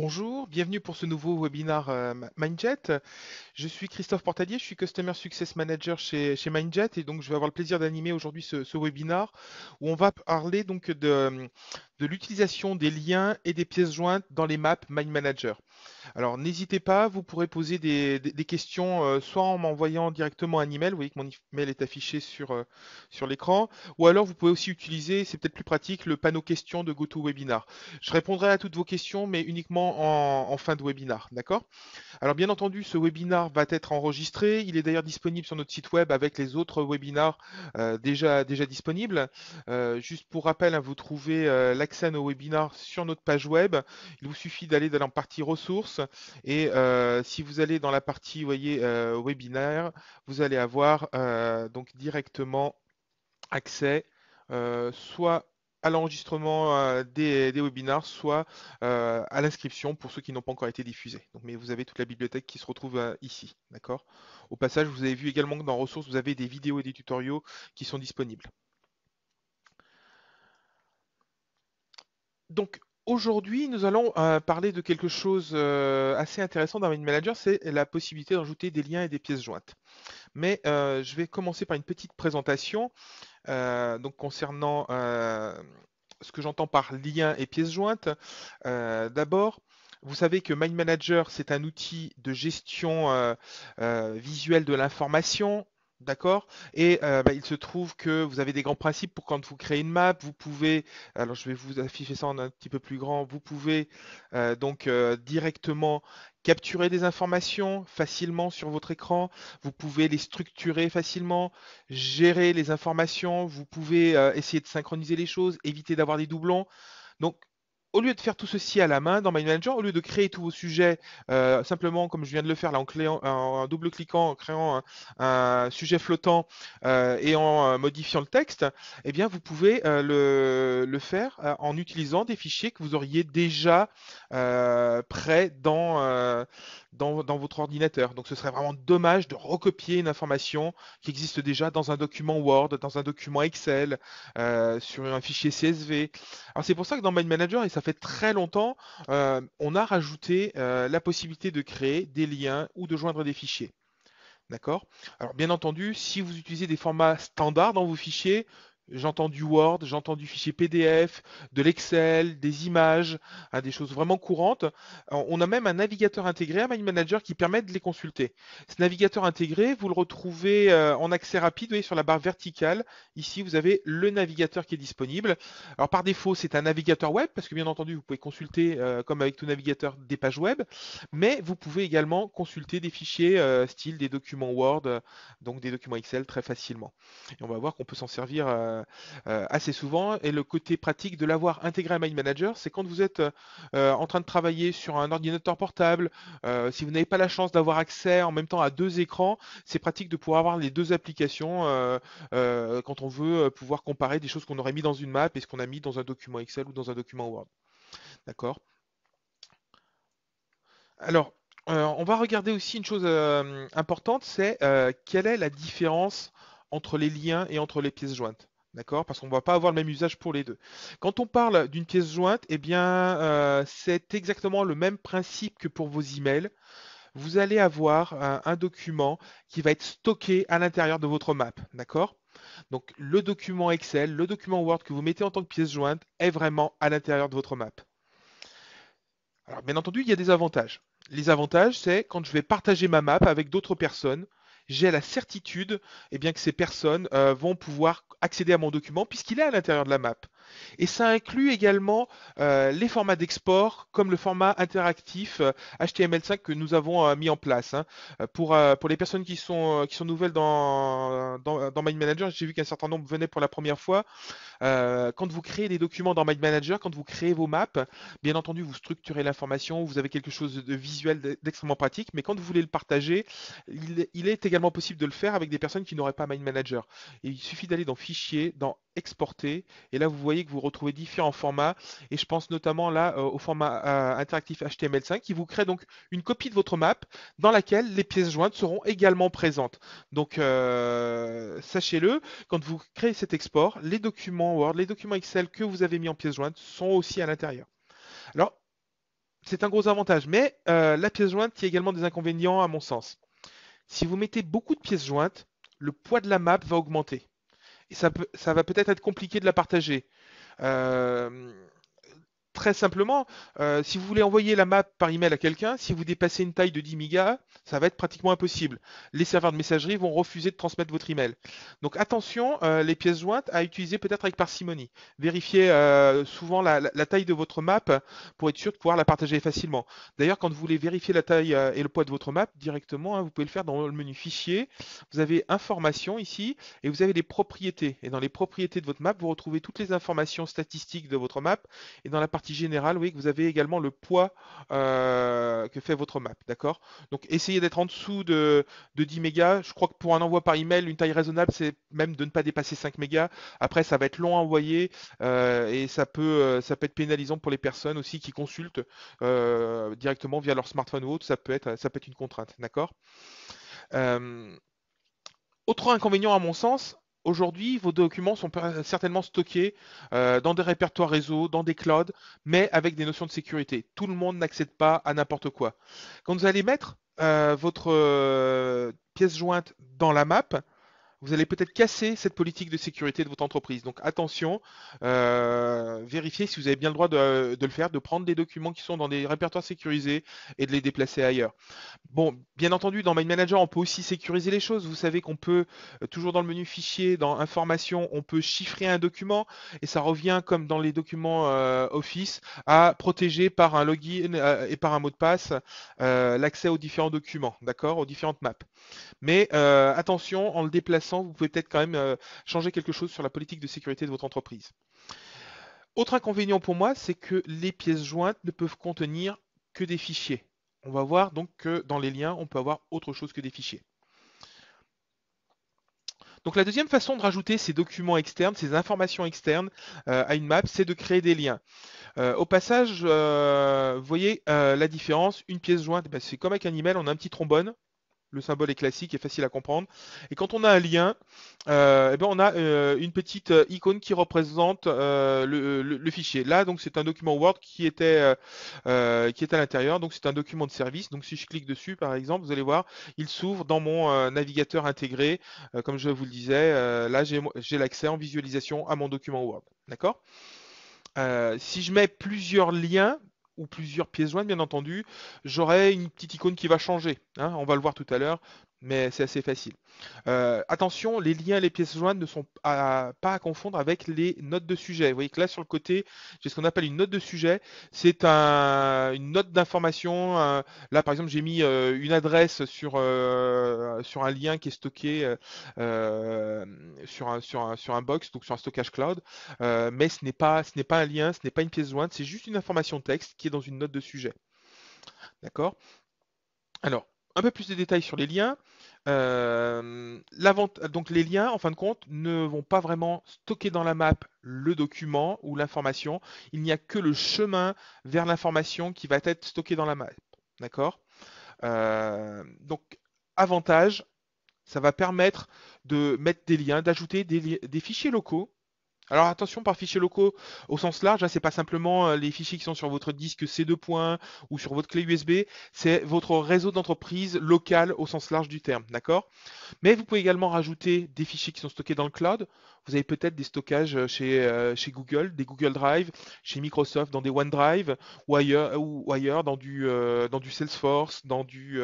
Bonjour, bienvenue pour ce nouveau webinaire Mindjet. Je suis Christophe Portalier, je suis Customer Success Manager chez Mindjet et donc je vais avoir le plaisir d'animer aujourd'hui ce webinaire où on va parler donc de l'utilisation des liens et des pièces jointes dans les maps Mind Manager. Alors n'hésitez pas, vous pourrez poser des questions soit en m'envoyant directement un email, vous voyez que mon email est affiché sur l'écran, ou alors vous pouvez aussi utiliser, c'est peut-être plus pratique, le panneau questions de GoToWebinar. Je répondrai à toutes vos questions, mais uniquement en fin de webinar, d'accord? Alors bien entendu, ce webinar va être enregistré. Il est d'ailleurs disponible sur notre site web avec les autres webinars déjà disponibles. Juste pour rappel, hein, vous trouvez l'accès à nos webinars sur notre page web. Il vous suffit d'aller dans la partie ressources et si vous allez dans la partie, vous voyez, webinaire, vous allez avoir donc directement accès soit à l'enregistrement des webinars, soit à l'inscription pour ceux qui n'ont pas encore été diffusés. Donc, mais vous avez toute la bibliothèque qui se retrouve ici, d'accord? Au passage, vous avez vu également que dans ressources, vous avez des vidéos et des tutoriaux qui sont disponibles. Donc, aujourd'hui, nous allons parler de quelque chose assez intéressant dans Mind Manager, c'est la possibilité d'ajouter des liens et des pièces jointes. Mais je vais commencer par une petite présentation. Donc concernant ce que j'entends par lien et pièces jointes, d'abord, vous savez que Mind Manager, c'est un outil de gestion visuelle de l'information. D'accord? Et il se trouve que vous avez des grands principes pour quand vous créez une map, vous pouvez, alors je vais vous afficher ça en un petit peu plus grand, vous pouvez directement capturer des informations facilement sur votre écran, vous pouvez les structurer facilement, gérer les informations, vous pouvez essayer de synchroniser les choses, éviter d'avoir des doublons. Donc, au lieu de faire tout ceci à la main dans MindManager, au lieu de créer tous vos sujets simplement comme je viens de le faire là en double-cliquant, en créant un sujet flottant et en modifiant le texte, eh bien vous pouvez le faire en utilisant des fichiers que vous auriez déjà prêts dans votre ordinateur. Donc ce serait vraiment dommage de recopier une information qui existe déjà dans un document Word, dans un document Excel, sur un fichier CSV. Alors c'est pour ça que dans Mind Manager, et ça fait très longtemps, on a rajouté la possibilité de créer des liens ou de joindre des fichiers. D'accord? Alors bien entendu, si vous utilisez des formats standards dans vos fichiers, j'entends du Word, j'entends du fichier PDF, de l'Excel, des images, hein, des choses vraiment courantes. On a même un navigateur intégré à MindManager qui permet de les consulter. Ce navigateur intégré, vous le retrouvez en accès rapide, vous voyez, sur la barre verticale. Ici, vous avez le navigateur qui est disponible. Alors par défaut, c'est un navigateur web, parce que bien entendu, vous pouvez consulter, comme avec tout navigateur, des pages web, mais vous pouvez également consulter des fichiers style des documents Word, donc des documents Excel très facilement. Et on va voir qu'on peut s'en servir assez souvent. Et le côté pratique de l'avoir intégré à Mind Manager, c'est quand vous êtes en train de travailler sur un ordinateur portable, si vous n'avez pas la chance d'avoir accès en même temps à deux écrans, c'est pratique de pouvoir avoir les deux applications quand on veut pouvoir comparer des choses qu'on aurait mis dans une map et ce qu'on a mis dans un document Excel ou dans un document Word. D'accord? Alors, on va regarder aussi une chose importante, c'est quelle est la différence entre les liens et entre les pièces jointes. D'accord? Parce qu'on ne va pas avoir le même usage pour les deux. Quand on parle d'une pièce jointe, eh bien, c'est exactement le même principe que pour vos emails. Vous allez avoir un document qui va être stocké à l'intérieur de votre map. D'accord? Donc, le document Excel, le document Word que vous mettez en tant que pièce jointe est vraiment à l'intérieur de votre map. Alors, bien entendu, il y a des avantages. Les avantages, c'est quand je vais partager ma map avec d'autres personnes, j'ai la certitude bien, que ces personnes vont pouvoir accéder à mon document puisqu'il est à l'intérieur de la map. Et ça inclut également les formats d'export comme le format interactif HTML5 que nous avons mis en place, hein. Pour les personnes qui sont nouvelles dans Mind Manager, j'ai vu qu'un certain nombre venaient pour la première fois. Quand vous créez des documents dans Mind Manager, quand vous créez vos maps, bien entendu, vous structurez l'information, vous avez quelque chose de visuel d'extrêmement pratique, mais quand vous voulez le partager, il est également possible de le faire avec des personnes qui n'auraient pas Mind Manager. Et il suffit d'aller dans Fichier, dans Exporter, et là vous voyez que vous retrouvez différents formats, et je pense notamment là au format interactif HTML5 qui vous crée donc une copie de votre map dans laquelle les pièces jointes seront également présentes. Donc sachez-le, quand vous créez cet export, les documents Word, les documents Excel que vous avez mis en pièce jointe sont aussi à l'intérieur. Alors, c'est un gros avantage. Mais la pièce jointe, il y a également des inconvénients à mon sens. Si vous mettez beaucoup de pièces jointes, le poids de la map va augmenter. Et ça va peut-être être compliqué de la partager. Euh, Très simplement, si vous voulez envoyer la map par email à quelqu'un, si vous dépassez une taille de 10 mégas, ça va être pratiquement impossible. Les serveurs de messagerie vont refuser de transmettre votre email. Donc attention, les pièces jointes à utiliser peut-être avec parcimonie. Vérifiez souvent la taille de votre map pour être sûr de pouvoir la partager facilement. D'ailleurs, quand vous voulez vérifier la taille et le poids de votre map directement, hein, vous pouvez le faire dans le menu fichier. Vous avez informations ici et vous avez les propriétés. Et dans les propriétés de votre map, vous retrouvez toutes les informations statistiques de votre map. Et dans la partie générale, oui, que vous avez également le poids que fait votre map, d'accord? Donc essayez d'être en dessous de 10 mégas. Je crois que pour un envoi par email, une taille raisonnable, c'est même de ne pas dépasser 5 mégas. Après, ça va être long à envoyer et ça peut être pénalisant pour les personnes aussi qui consultent directement via leur smartphone ou autre. Ça peut être une contrainte, d'accord? Euh, Autre inconvénient à mon sens, aujourd'hui, vos documents sont certainement stockés dans des répertoires réseau, dans des clouds, mais avec des notions de sécurité. Tout le monde n'accède pas à n'importe quoi. Quand vous allez mettre votre pièce jointe dans la map, vous allez peut-être casser cette politique de sécurité de votre entreprise. Donc attention, vérifiez si vous avez bien le droit de le faire, de prendre des documents qui sont dans des répertoires sécurisés et de les déplacer ailleurs. Bon, bien entendu, dans My Manager, on peut aussi sécuriser les choses. Vous savez qu'on peut, toujours dans le menu fichier, dans Information, on peut chiffrer un document et ça revient comme dans les documents Office à protéger par un login et par un mot de passe l'accès aux différents documents, d'accord, aux différentes maps. Mais attention, en le déplaçant, vous pouvez peut-être quand même changer quelque chose sur la politique de sécurité de votre entreprise. Autre inconvénient pour moi, c'est que les pièces jointes ne peuvent contenir que des fichiers. On va voir donc que dans les liens, on peut avoir autre chose que des fichiers. Donc la deuxième façon de rajouter ces documents externes, ces informations externes à une map, c'est de créer des liens. Au passage, vous voyez la différence. Une pièce jointe, ben, c'est comme avec un email, on a un petit trombone. Le symbole est classique et facile à comprendre. Et quand on a un lien, eh ben on a une petite icône qui représente le fichier. Là, donc c'est un document Word qui est à l'intérieur. Donc c'est un document de service. Donc si je clique dessus, par exemple, vous allez voir, il s'ouvre dans mon navigateur intégré. Comme je vous le disais, là j'ai l'accès en visualisation à mon document Word. D'accord? Si je mets plusieurs liens ou plusieurs pièces jointes, bien entendu, j'aurai une petite icône qui va changer, hein, on va le voir tout à l'heure, mais c'est assez facile. Attention, les liens et les pièces jointes ne sont pas à confondre avec les notes de sujet. Vous voyez que là, sur le côté, j'ai ce qu'on appelle une note de sujet. C'est une note d'information. Là, par exemple, j'ai mis une adresse sur un lien qui est stocké sur un box, donc sur un stockage cloud. Mais ce n'est pas un lien, ce n'est pas une pièce jointe, c'est juste une information texte qui est dans une note de sujet. D'accord? Alors, un peu plus de détails sur les liens. Donc les liens, en fin de compte, ne vont pas vraiment stocker dans la map le document ou l'information. Il n'y a que le chemin vers l'information qui va être stocké dans la map. D'accord? Donc, avantage, ça va permettre de mettre des liens, d'ajouter des fichiers locaux. Alors attention, par fichiers locaux au sens large, là c'est pas simplement les fichiers qui sont sur votre disque C2 points ou sur votre clé USB, c'est votre réseau d'entreprise local au sens large du terme, d'accord? Mais vous pouvez également rajouter des fichiers qui sont stockés dans le cloud. Vous avez peut-être des stockages chez Google, des Google Drive, chez Microsoft, dans des OneDrive ou ailleurs dans du Salesforce, dans du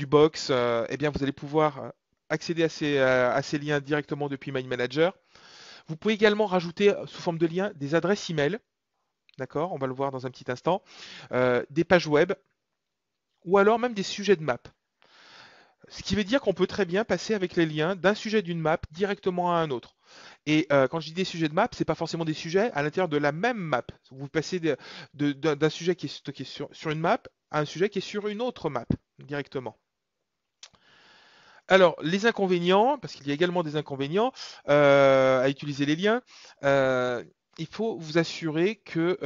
Box. Eh bien, vous allez pouvoir accéder à ces liens directement depuis My Manager. Vous pouvez également rajouter sous forme de lien des adresses email, d'accord, on va le voir dans un petit instant, des pages web ou alors même des sujets de map. Ce qui veut dire qu'on peut très bien passer avec les liens d'un sujet d'une map directement à un autre. Et quand je dis des sujets de map, c'est pas forcément des sujets à l'intérieur de la même map. Vous passez d'un sujet qui est stocké sur une map à un sujet qui est sur une autre map directement. Alors, les inconvénients, parce qu'il y a également des inconvénients à utiliser les liens. il faut vous assurer que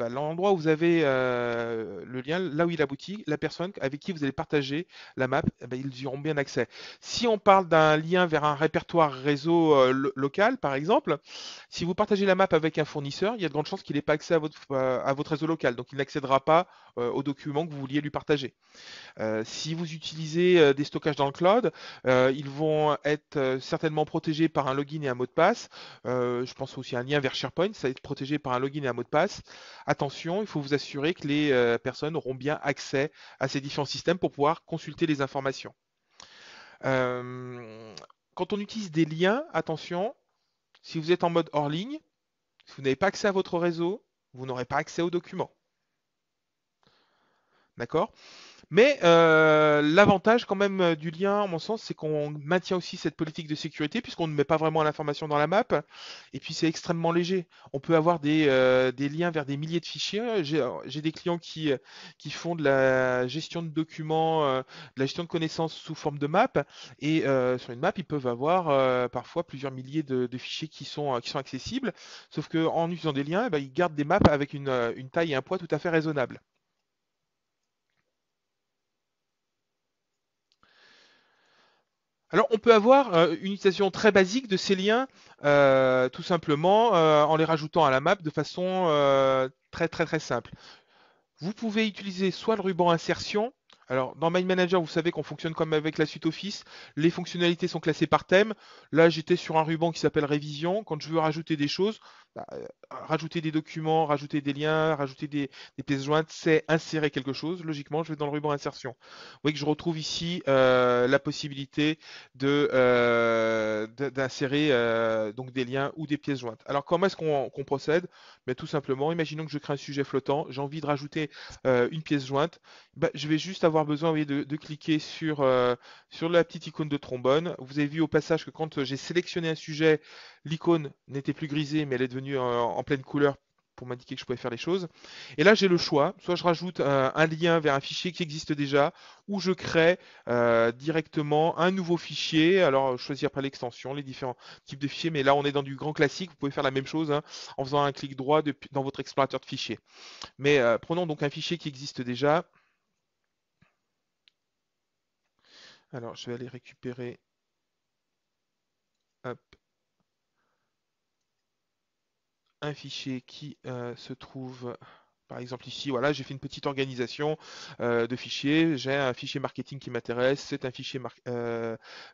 l'endroit où vous avez le lien, là où il aboutit, la personne avec qui vous allez partager la map, ils y auront bien accès. Si on parle d'un lien vers un répertoire réseau local, par exemple, si vous partagez la map avec un fournisseur, il y a de grandes chances qu'il n'ait pas accès à votre réseau local, donc il n'accédera pas aux documents que vous vouliez lui partager. Si vous utilisez des stockages dans le cloud, ils vont être certainement protégés par un login et un mot de passe. Je pense aussi à un lien vers SharePoint, ça va être protégé par un login et un mot de passe. Attention, il faut vous assurer que les personnes auront bien accès à ces différents systèmes pour pouvoir consulter les informations. Euh, Quand on utilise des liens, attention, si vous êtes en mode hors ligne, si vous n'avez pas accès à votre réseau, vous n'aurez pas accès aux documents. D'accord? Mais l'avantage quand même du lien, en mon sens, c'est qu'on maintient aussi cette politique de sécurité puisqu'on ne met pas vraiment l'information dans la map. Et puis c'est extrêmement léger. On peut avoir des liens vers des milliers de fichiers. J'ai des clients qui font de la gestion de documents, de la gestion de connaissances sous forme de map. Et sur une map, ils peuvent avoir parfois plusieurs milliers de fichiers qui sont accessibles. Sauf qu'en utilisant des liens, ils gardent des maps avec une taille et un poids tout à fait raisonnables. Alors, on peut avoir une utilisation très basique de ces liens, tout simplement en les rajoutant à la map de façon très très très simple. Vous pouvez utiliser soit le ruban insertion. Alors, dans My Manager, vous savez qu'on fonctionne comme avec la suite Office. Les fonctionnalités sont classées par thème. Là, j'étais sur un ruban qui s'appelle Révision. Quand je veux rajouter des choses, rajouter des documents, rajouter des liens, rajouter des pièces jointes, c'est insérer quelque chose. Logiquement, je vais dans le ruban insertion. Vous voyez que je retrouve ici la possibilité d'insérer donc des liens ou des pièces jointes. Alors, comment est-ce qu'on procède? Mais tout simplement, imaginons que je crée un sujet flottant, j'ai envie de rajouter une pièce jointe, je vais juste avoir besoin, vous voyez, de cliquer sur la petite icône de trombone. Vous avez vu au passage que quand j'ai sélectionné un sujet, l'icône n'était plus grisée, mais elle est devenue en pleine couleur pour m'indiquer que je pouvais faire les choses. Et là, j'ai le choix. Soit je rajoute un lien vers un fichier qui existe déjà, ou je crée directement un nouveau fichier. Alors, choisir par l'extension, les différents types de fichiers. Mais là, on est dans du grand classique. Vous pouvez faire la même chose hein, en faisant un clic droit dans votre explorateur de fichiers. Mais prenons donc un fichier qui existe déjà. Alors, je vais aller récupérer hop, un fichier qui se trouve, par exemple ici, voilà, j'ai fait une petite organisation de fichiers. J'ai un fichier marketing qui m'intéresse, c'est un fichier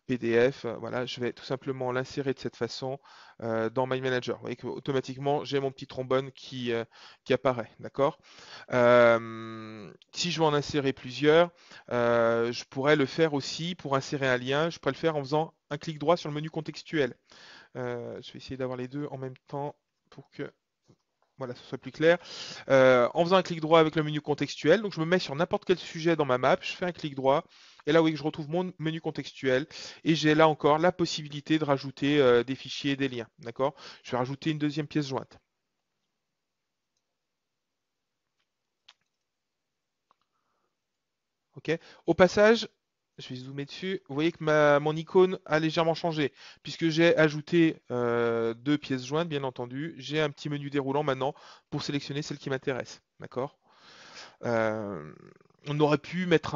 PDF. Voilà, je vais tout simplement l'insérer de cette façon dans My Manager. Vous voyez qu'automatiquement, j'ai mon petit trombone qui apparaît, d'accord? Si je veux en insérer plusieurs, je pourrais le faire aussi pour insérer un lien. Je pourrais le faire en faisant un clic droit sur le menu contextuel. Je vais essayer d'avoir les deux en même temps pour que voilà, ce soit plus clair. En faisant un clic droit avec le menu contextuel, donc je me mets sur n'importe quel sujet dans ma map, je fais un clic droit, et là oui, je retrouve mon menu contextuel, et j'ai là encore la possibilité de rajouter des fichiers et des liens. D'accord? Je vais rajouter une deuxième pièce jointe. Ok? Au passage, je vais zoomer dessus. Vous voyez que mon icône a légèrement changé, puisque j'ai ajouté deux pièces jointes, bien entendu. J'ai un petit menu déroulant maintenant pour sélectionner celle qui m'intéresse. D'accord? Euh, on aurait pu mettre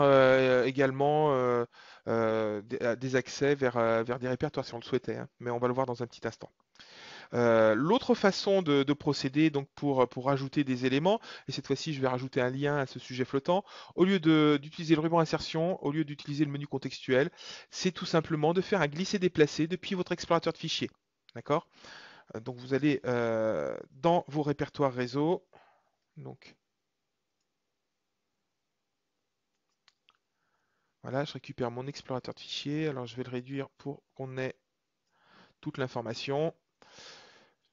également des accès vers des répertoires si on le souhaitait, hein, mais on va le voir dans un petit instant. L'autre façon de procéder donc pour rajouter des éléments, et cette fois-ci je vais rajouter un lien à ce sujet flottant, au lieu d'utiliser le ruban insertion, au lieu d'utiliser le menu contextuel, c'est tout simplement de faire un glisser-déplacer depuis votre explorateur de fichiers. D'accord? Donc vous allez dans vos répertoires réseau, donc voilà, je récupère mon explorateur de fichiers, alors je vais le réduire pour qu'on ait toute l'information.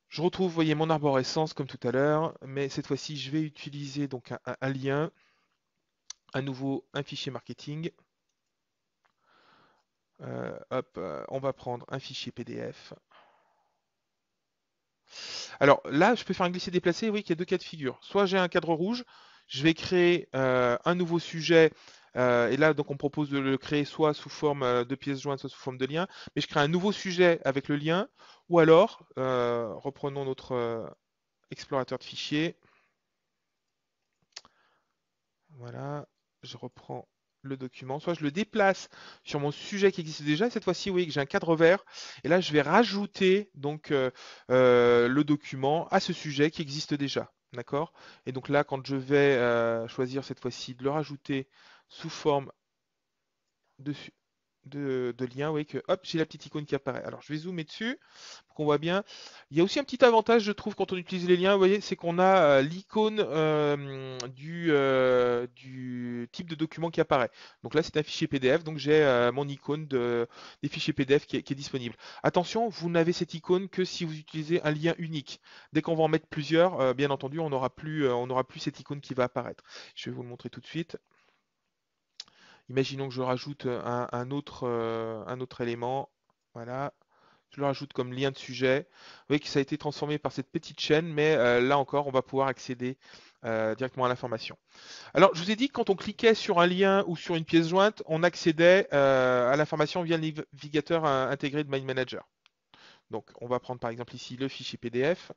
Je retrouve, vous voyez, mon arborescence comme tout à l'heure, mais cette fois-ci, je vais utiliser donc un lien, à nouveau un fichier marketing. Hop, on va prendre un fichier PDF. Alors là, je peux faire un glisser-déplacer, oui, qu'il y a deux cas de figure. Soit j'ai un cadre rouge, je vais créer un nouveau sujet, et là, donc on propose de le créer soit sous forme de pièce jointe, soit sous forme de lien, mais je crée un nouveau sujet avec le lien, ou alors, reprenons notre explorateur de fichiers. Voilà, je reprends le document. Soit je le déplace sur mon sujet qui existe déjà. Cette fois-ci, vous voyez que j'ai un cadre vert. Et là, je vais rajouter donc le document à ce sujet qui existe déjà. D'accord? Et donc là, quand je vais choisir cette fois-ci de le rajouter sous forme de, de lien, oui, que hop, j'ai la petite icône qui apparaît. Alors je vais zoomer dessus pour qu'on voit bien. Il y a aussi un petit avantage, je trouve, quand on utilise les liens, vous voyez, c'est qu'on a l'icône du type de document qui apparaît. Donc là, c'est un fichier PDF, donc j'ai mon icône des fichiers PDF qui est disponible. Attention, vous n'avez cette icône que si vous utilisez un lien unique. Dès qu'on va en mettre plusieurs, bien entendu, on n'aura plus cette icône qui va apparaître. Je vais vous le montrer tout de suite. Imaginons que je rajoute un autre élément. Voilà. Je le rajoute comme lien de sujet. Vous voyez que ça a été transformé par cette petite chaîne, mais là encore, on va pouvoir accéder directement à l'information. Alors, je vous ai dit que quand on cliquait sur un lien ou sur une pièce jointe, on accédait à l'information via le navigateur intégré de MindManager. Donc, on va prendre par exemple ici le fichier PDF.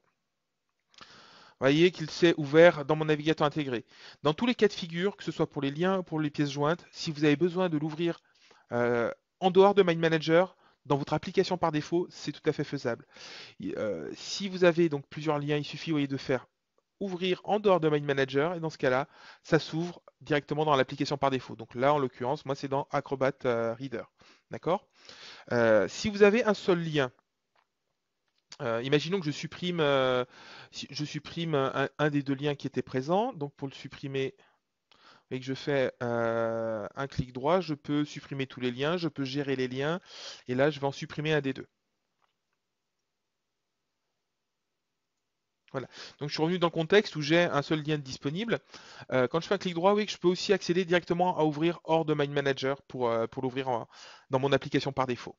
Vous voyez qu'il s'est ouvert dans mon navigateur intégré. Dans tous les cas de figure, que ce soit pour les liens ou pour les pièces jointes, si vous avez besoin de l'ouvrir euh, en dehors de MindManager, dans votre application par défaut, c'est tout à fait faisable. Si vous avez donc plusieurs liens, il suffit, vous voyez, de faire ouvrir en dehors de MindManager et dans ce cas-là, ça s'ouvre directement dans l'application par défaut. Donc là, en l'occurrence, moi, c'est dans Acrobat Reader. D'accord? Si vous avez un seul lien, imaginons que je supprime un des deux liens qui était présent. Donc pour le supprimer, et que je fais un clic droit, je peux supprimer tous les liens, je peux gérer les liens, et là je vais en supprimer un des deux. Voilà. Donc je suis revenu dans le contexte où j'ai un seul lien disponible. Quand je fais un clic droit, oui, je peux aussi accéder directement à ouvrir hors de MindManager pour l'ouvrir dans mon application par défaut.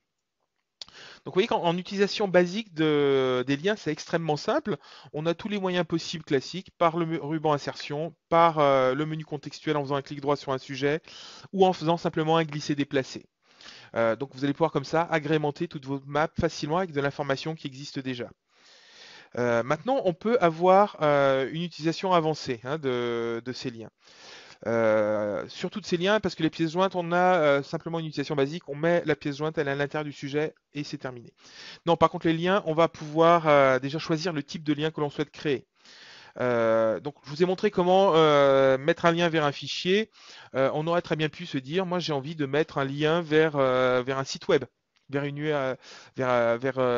Donc vous voyez qu'en utilisation basique des liens, c'est extrêmement simple. On a tous les moyens possibles classiques, par le ruban insertion, par le menu contextuel en faisant un clic droit sur un sujet, ou en faisant simplement un glisser-déplacer. Donc vous allez pouvoir comme ça agrémenter toutes vos maps facilement avec de l'information qui existe déjà. Maintenant, on peut avoir une utilisation avancée de ces liens. Sur tous ces liens, parce que les pièces jointes, on a simplement une utilisation basique, on met la pièce jointe, elle est à l'intérieur du sujet et c'est terminé. Non, par contre, les liens, on va pouvoir déjà choisir le type de lien que l'on souhaite créer. Donc, je vous ai montré comment mettre un lien vers un fichier. On aurait très bien pu se dire, moi, j'ai envie de mettre un lien vers un site web, vers une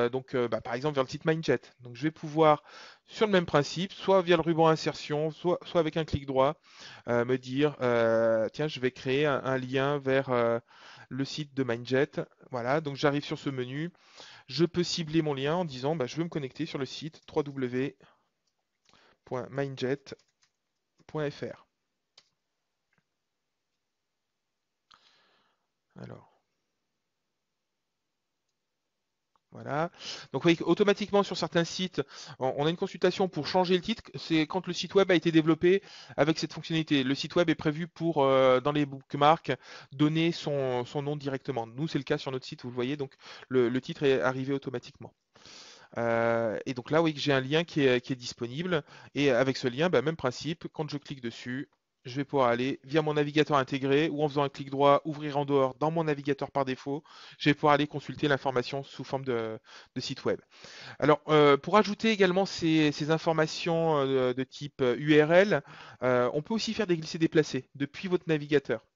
donc, par exemple, vers le site Mindjet. Donc, je vais pouvoir, sur le même principe, soit via le ruban insertion, soit avec un clic droit, me dire, tiens, je vais créer un lien vers le site de Mindjet. Voilà, donc j'arrive sur ce menu. Je peux cibler mon lien en disant, je veux me connecter sur le site www.mindjet.fr. Alors, voilà. Donc, vous voyez qu'automatiquement sur certains sites, on a une consultation pour changer le titre. C'est quand le site web a été développé avec cette fonctionnalité. Le site web est prévu pour, dans les bookmarks, donner son nom directement. Nous, c'est le cas sur notre site, vous le voyez. Donc, le titre est arrivé automatiquement. Et donc là, oui, j'ai un lien qui est disponible. Et avec ce lien, même principe, quand je clique dessus, je vais pouvoir aller via mon navigateur intégré ou en faisant un clic droit, ouvrir en dehors dans mon navigateur par défaut, je vais pouvoir aller consulter l'information sous forme de site web. Alors, pour ajouter également ces informations de type URL, on peut aussi faire des glissés-déplacés depuis votre navigateur.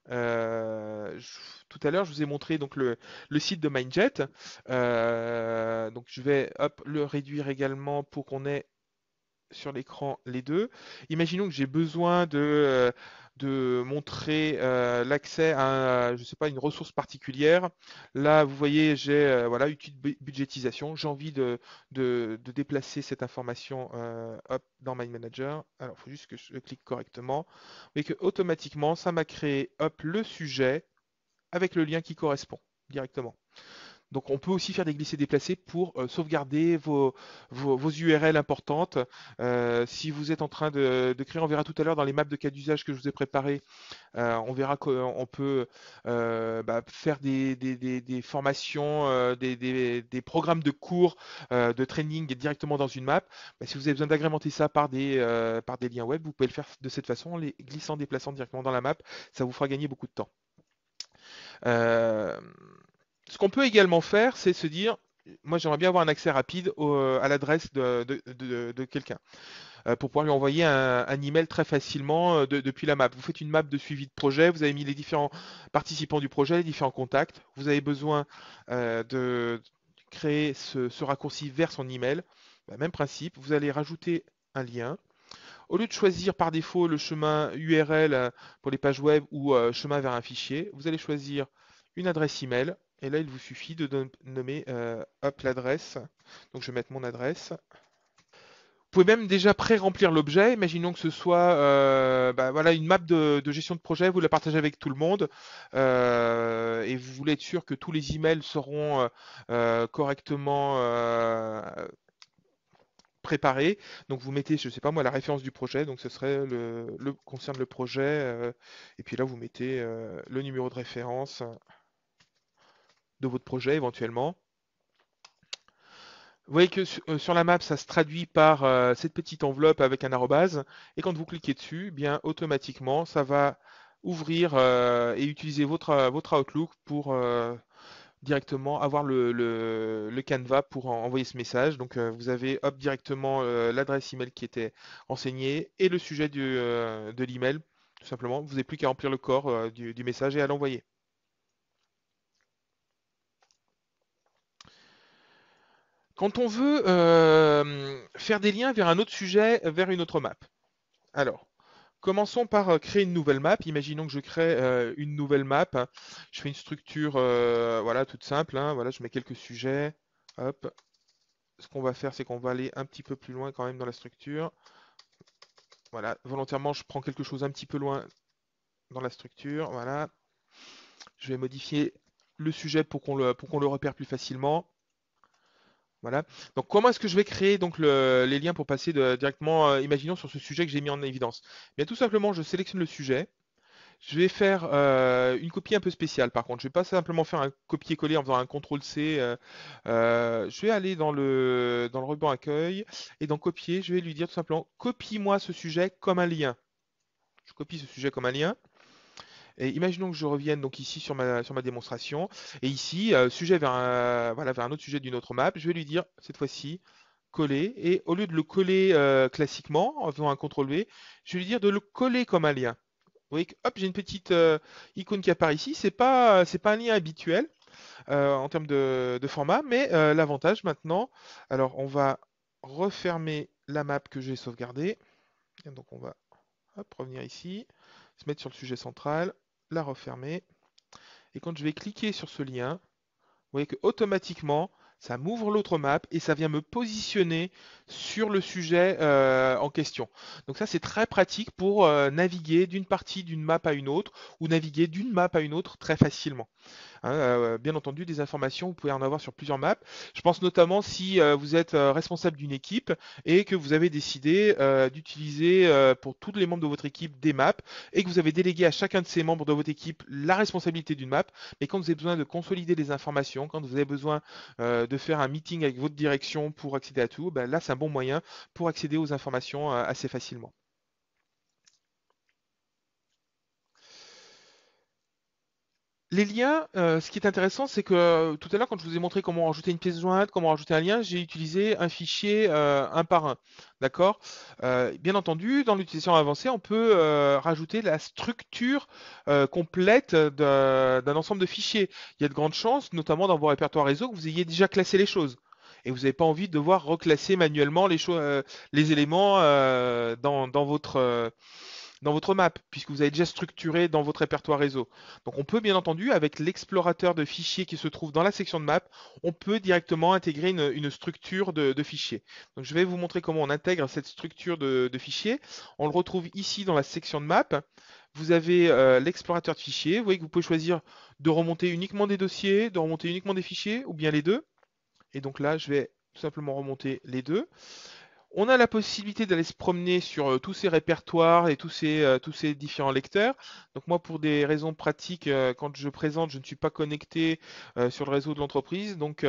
Tout à l'heure, je vous ai montré donc le site de Mindjet. Donc je vais hop, le réduire également pour qu'on ait sur l'écran les deux. Imaginons que j'ai besoin de montrer l'accès à, je sais pas, une ressource particulière. Là, vous voyez, j'ai voilà, outil de budgétisation. J'ai envie de déplacer cette information hop, dans My Manager. Alors, il faut juste que je clique correctement. Vous voyez que automatiquement, ça m'a créé hop, le sujet avec le lien qui correspond directement. Donc on peut aussi faire des glissés-déplacés pour sauvegarder vos URL importantes. Si vous êtes en train de créer, on verra tout à l'heure dans les maps de cas d'usage que je vous ai préparées, on verra qu'on peut faire des formations, des programmes de cours, de training directement dans une map. Si vous avez besoin d'agrémenter ça par des liens web, vous pouvez le faire de cette façon, en les glissant, déplaçant directement dans la map. Ça vous fera gagner beaucoup de temps. Euh, Ce qu'on peut également faire, c'est se dire, moi j'aimerais bien avoir un accès rapide à l'adresse de quelqu'un pour pouvoir lui envoyer un email très facilement depuis la map. Vous faites une map de suivi de projet, vous avez mis les différents participants du projet, les différents contacts. Vous avez besoin de créer ce raccourci vers son email. Même principe, vous allez rajouter un lien. Au lieu de choisir par défaut le chemin URL pour les pages web ou chemin vers un fichier, vous allez choisir une adresse email. Et là, il vous suffit de nommer hop, l'adresse. Donc, je vais mettre mon adresse. Vous pouvez même déjà pré-remplir l'objet. Imaginons que ce soit voilà, une map de gestion de projet, vous la partagez avec tout le monde et vous voulez être sûr que tous les emails seront correctement préparés. Donc vous mettez, je ne sais pas moi, la référence du projet. Donc ce serait concerne le projet. Et puis là, vous mettez le numéro de référence de votre projet éventuellement. Vous voyez que sur la map, ça se traduit par cette petite enveloppe avec un arrobase. Et quand vous cliquez dessus, eh bien automatiquement, ça va ouvrir et utiliser votre Outlook pour directement avoir le Canva pour envoyer ce message. Donc vous avez hop directement l'adresse email qui était renseignée et le sujet de l'email, tout simplement. Vous n'avez plus qu'à remplir le corps du message et à l'envoyer. Quand on veut faire des liens vers un autre sujet, vers une autre map. Alors, commençons par créer une nouvelle map. Imaginons que je crée une nouvelle map. Je fais une structure voilà, toute simple, hein. Voilà, je mets quelques sujets. Hop. Ce qu'on va faire, c'est qu'on va aller un petit peu plus loin quand même dans la structure. Voilà, volontairement, je prends quelque chose un petit peu loin dans la structure. Voilà. Je vais modifier le sujet pour qu'on le repère plus facilement. Voilà. Donc comment est-ce que je vais créer donc les liens pour passer directement, imaginons sur ce sujet que j'ai mis en évidence. Bien tout simplement, je sélectionne le sujet. Je vais faire une copie un peu spéciale par contre. Je ne vais pas simplement faire un copier-coller en faisant un CTRL-C. Je vais aller dans le ruban accueil et dans copier, je vais lui dire tout simplement copie-moi ce sujet comme un lien. Je copie ce sujet comme un lien. Et imaginons que je revienne donc ici sur ma démonstration. Et ici, sujet voilà, vers un autre sujet d'une autre map. Je vais lui dire cette fois-ci coller. Et au lieu de le coller classiquement en faisant un CTRL-V, je vais lui dire de le coller comme un lien. Vous voyez que hop, j'ai une petite icône qui apparaît ici. C'est pas un lien habituel en termes de format, mais l'avantage maintenant, alors on va refermer la map que j'ai sauvegardée. Et donc on va hop, revenir ici, se mettre sur le sujet central, la refermer. Et quand je vais cliquer sur ce lien, vous voyez que automatiquement, ça m'ouvre l'autre map et ça vient me positionner sur le sujet en question. Donc ça, c'est très pratique pour naviguer d'une partie d'une map à une autre ou naviguer d'une map à une autre très facilement. Hein, bien entendu, des informations, vous pouvez en avoir sur plusieurs maps. Je pense notamment si vous êtes responsable d'une équipe et que vous avez décidé d'utiliser pour tous les membres de votre équipe des maps et que vous avez délégué à chacun de ces membres de votre équipe la responsabilité d'une map. Mais quand vous avez besoin de consolider les informations, quand vous avez besoin de faire un meeting avec votre direction pour accéder à tout, ben là, c'est un bon moyen pour accéder aux informations assez facilement. Les liens, ce qui est intéressant, c'est que tout à l'heure, quand je vous ai montré comment rajouter une pièce jointe, comment rajouter un lien, j'ai utilisé un fichier un par un. D'accord? Bien entendu, dans l'utilisation avancée, on peut rajouter la structure complète d'un ensemble de fichiers. Il y a de grandes chances, notamment dans vos répertoires réseau, que vous ayez déjà classé les choses. Et vous n'avez pas envie de devoir reclasser manuellement les éléments dans votre dans votre map, puisque vous avez déjà structuré dans votre répertoire réseau. Donc on peut bien entendu, avec l'explorateur de fichiers qui se trouve dans la section de map, on peut directement intégrer une structure de fichiers. Donc je vais vous montrer comment on intègre cette structure de fichiers. On le retrouve ici dans la section de map. Vous avez l'explorateur de fichiers. Vous voyez que vous pouvez choisir de remonter uniquement des dossiers, de remonter uniquement des fichiers, ou bien les deux. Et donc là, je vais tout simplement remonter les deux. On a la possibilité d'aller se promener sur tous ces répertoires et tous ces différents lecteurs. Donc moi, pour des raisons pratiques, quand je présente, je ne suis pas connecté sur le réseau de l'entreprise. Donc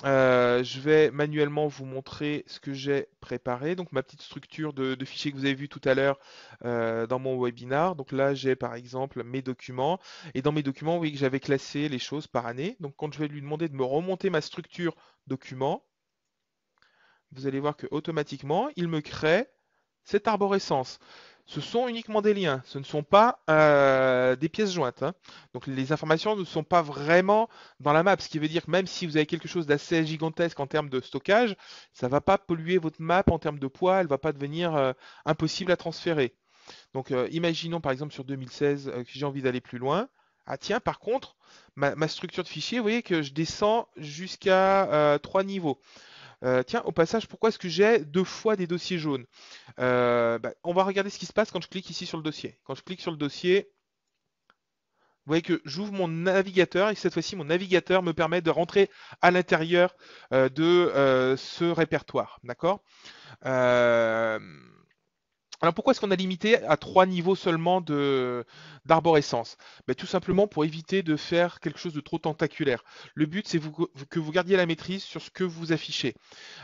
je vais manuellement vous montrer ce que j'ai préparé. Donc ma petite structure de fichiers que vous avez vu tout à l'heure dans mon webinar. Donc là, j'ai par exemple mes documents. Et dans mes documents, oui, que j'avais classé les choses par année. Donc quand je vais lui demander de me remonter ma structure document, vous allez voir que automatiquement, il me crée cette arborescence. Ce sont uniquement des liens, ce ne sont pas des pièces jointes, hein. Donc les informations ne sont pas vraiment dans la map, ce qui veut dire que même si vous avez quelque chose d'assez gigantesque en termes de stockage, ça ne va pas polluer votre map en termes de poids, elle ne va pas devenir impossible à transférer. Donc imaginons par exemple sur 2016 que j'ai envie d'aller plus loin. Ah tiens, par contre, ma structure de fichier, vous voyez que je descends jusqu'à 3 niveaux. Tiens, au passage, pourquoi est-ce que j'ai deux fois des dossiers jaunes? On va regarder ce qui se passe quand je clique ici sur le dossier. Quand je clique sur le dossier, vous voyez que j'ouvre mon navigateur et cette fois-ci, mon navigateur me permet de rentrer à l'intérieur de ce répertoire. D'accord? Euh, alors pourquoi est-ce qu'on a limité à 3 niveaux seulement d'arborescence? Tout simplement pour éviter de faire quelque chose de trop tentaculaire. Le but, c'est que vous gardiez la maîtrise sur ce que vous affichez.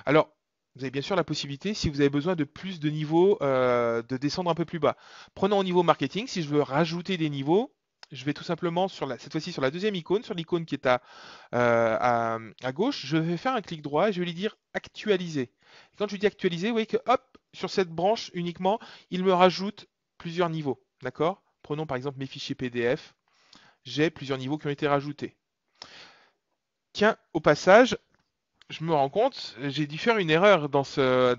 Alors, vous avez bien sûr la possibilité, si vous avez besoin de plus de niveaux, de descendre un peu plus bas. Prenons au niveau marketing, si je veux rajouter des niveaux, je vais tout simplement, cette fois-ci sur la deuxième icône, sur l'icône qui est à gauche, je vais faire un clic droit et je vais lui dire actualiser. Et quand je lui dis actualiser, vous voyez que hop, sur cette branche uniquement, il me rajoute plusieurs niveaux. D'accord? Prenons par exemple mes fichiers PDF. J'ai plusieurs niveaux qui ont été rajoutés. Tiens, au passage, je me rends compte, j'ai dû faire une erreur dans ce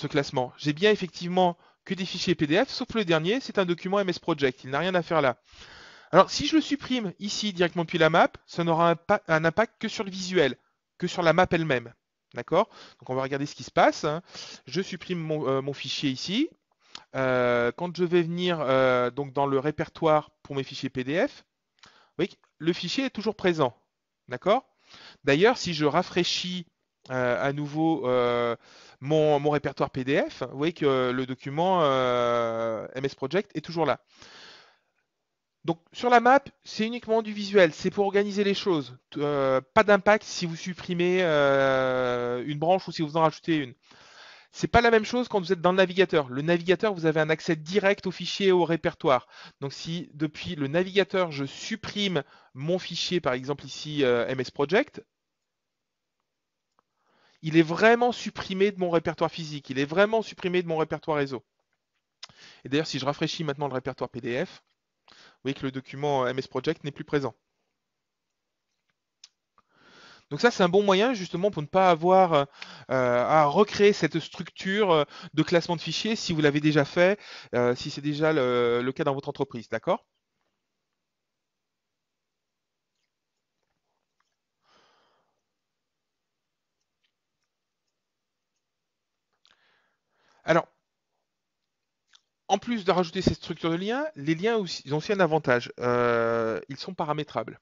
classement. J'ai bien effectivement que des fichiers PDF, sauf le dernier, c'est un document MS Project. Il n'a rien à faire là. Alors, si je le supprime ici directement depuis la map, ça n'aura un impact que sur le visuel, que sur la map elle-même. D'accord? Donc, on va regarder ce qui se passe, hein. Je supprime mon fichier ici. Quand je vais venir donc dans le répertoire pour mes fichiers PDF, vous voyez que le fichier est toujours présent. D'accord? D'ailleurs, si je rafraîchis à nouveau mon répertoire PDF, vous voyez que le document MS Project est toujours là. Donc sur la map, c'est uniquement du visuel, c'est pour organiser les choses. Pas d'impact si vous supprimez une branche ou si vous en rajoutez une. C'est pas la même chose quand vous êtes dans le navigateur. Le navigateur, vous avez un accès direct au fichier et au répertoire. Donc si depuis le navigateur, je supprime mon fichier, par exemple ici MS Project, il est vraiment supprimé de mon répertoire physique, il est vraiment supprimé de mon répertoire réseau. Et d'ailleurs, si je rafraîchis maintenant le répertoire PDF, vous voyez que le document MS Project n'est plus présent. Donc ça, c'est un bon moyen justement pour ne pas avoir à recréer cette structure de classement de fichiers si vous l'avez déjà fait, si c'est déjà le cas dans votre entreprise, d'accord? Alors, en plus de rajouter cette structure de liens, les liens aussi, ils ont aussi un avantage. Ils sont paramétrables.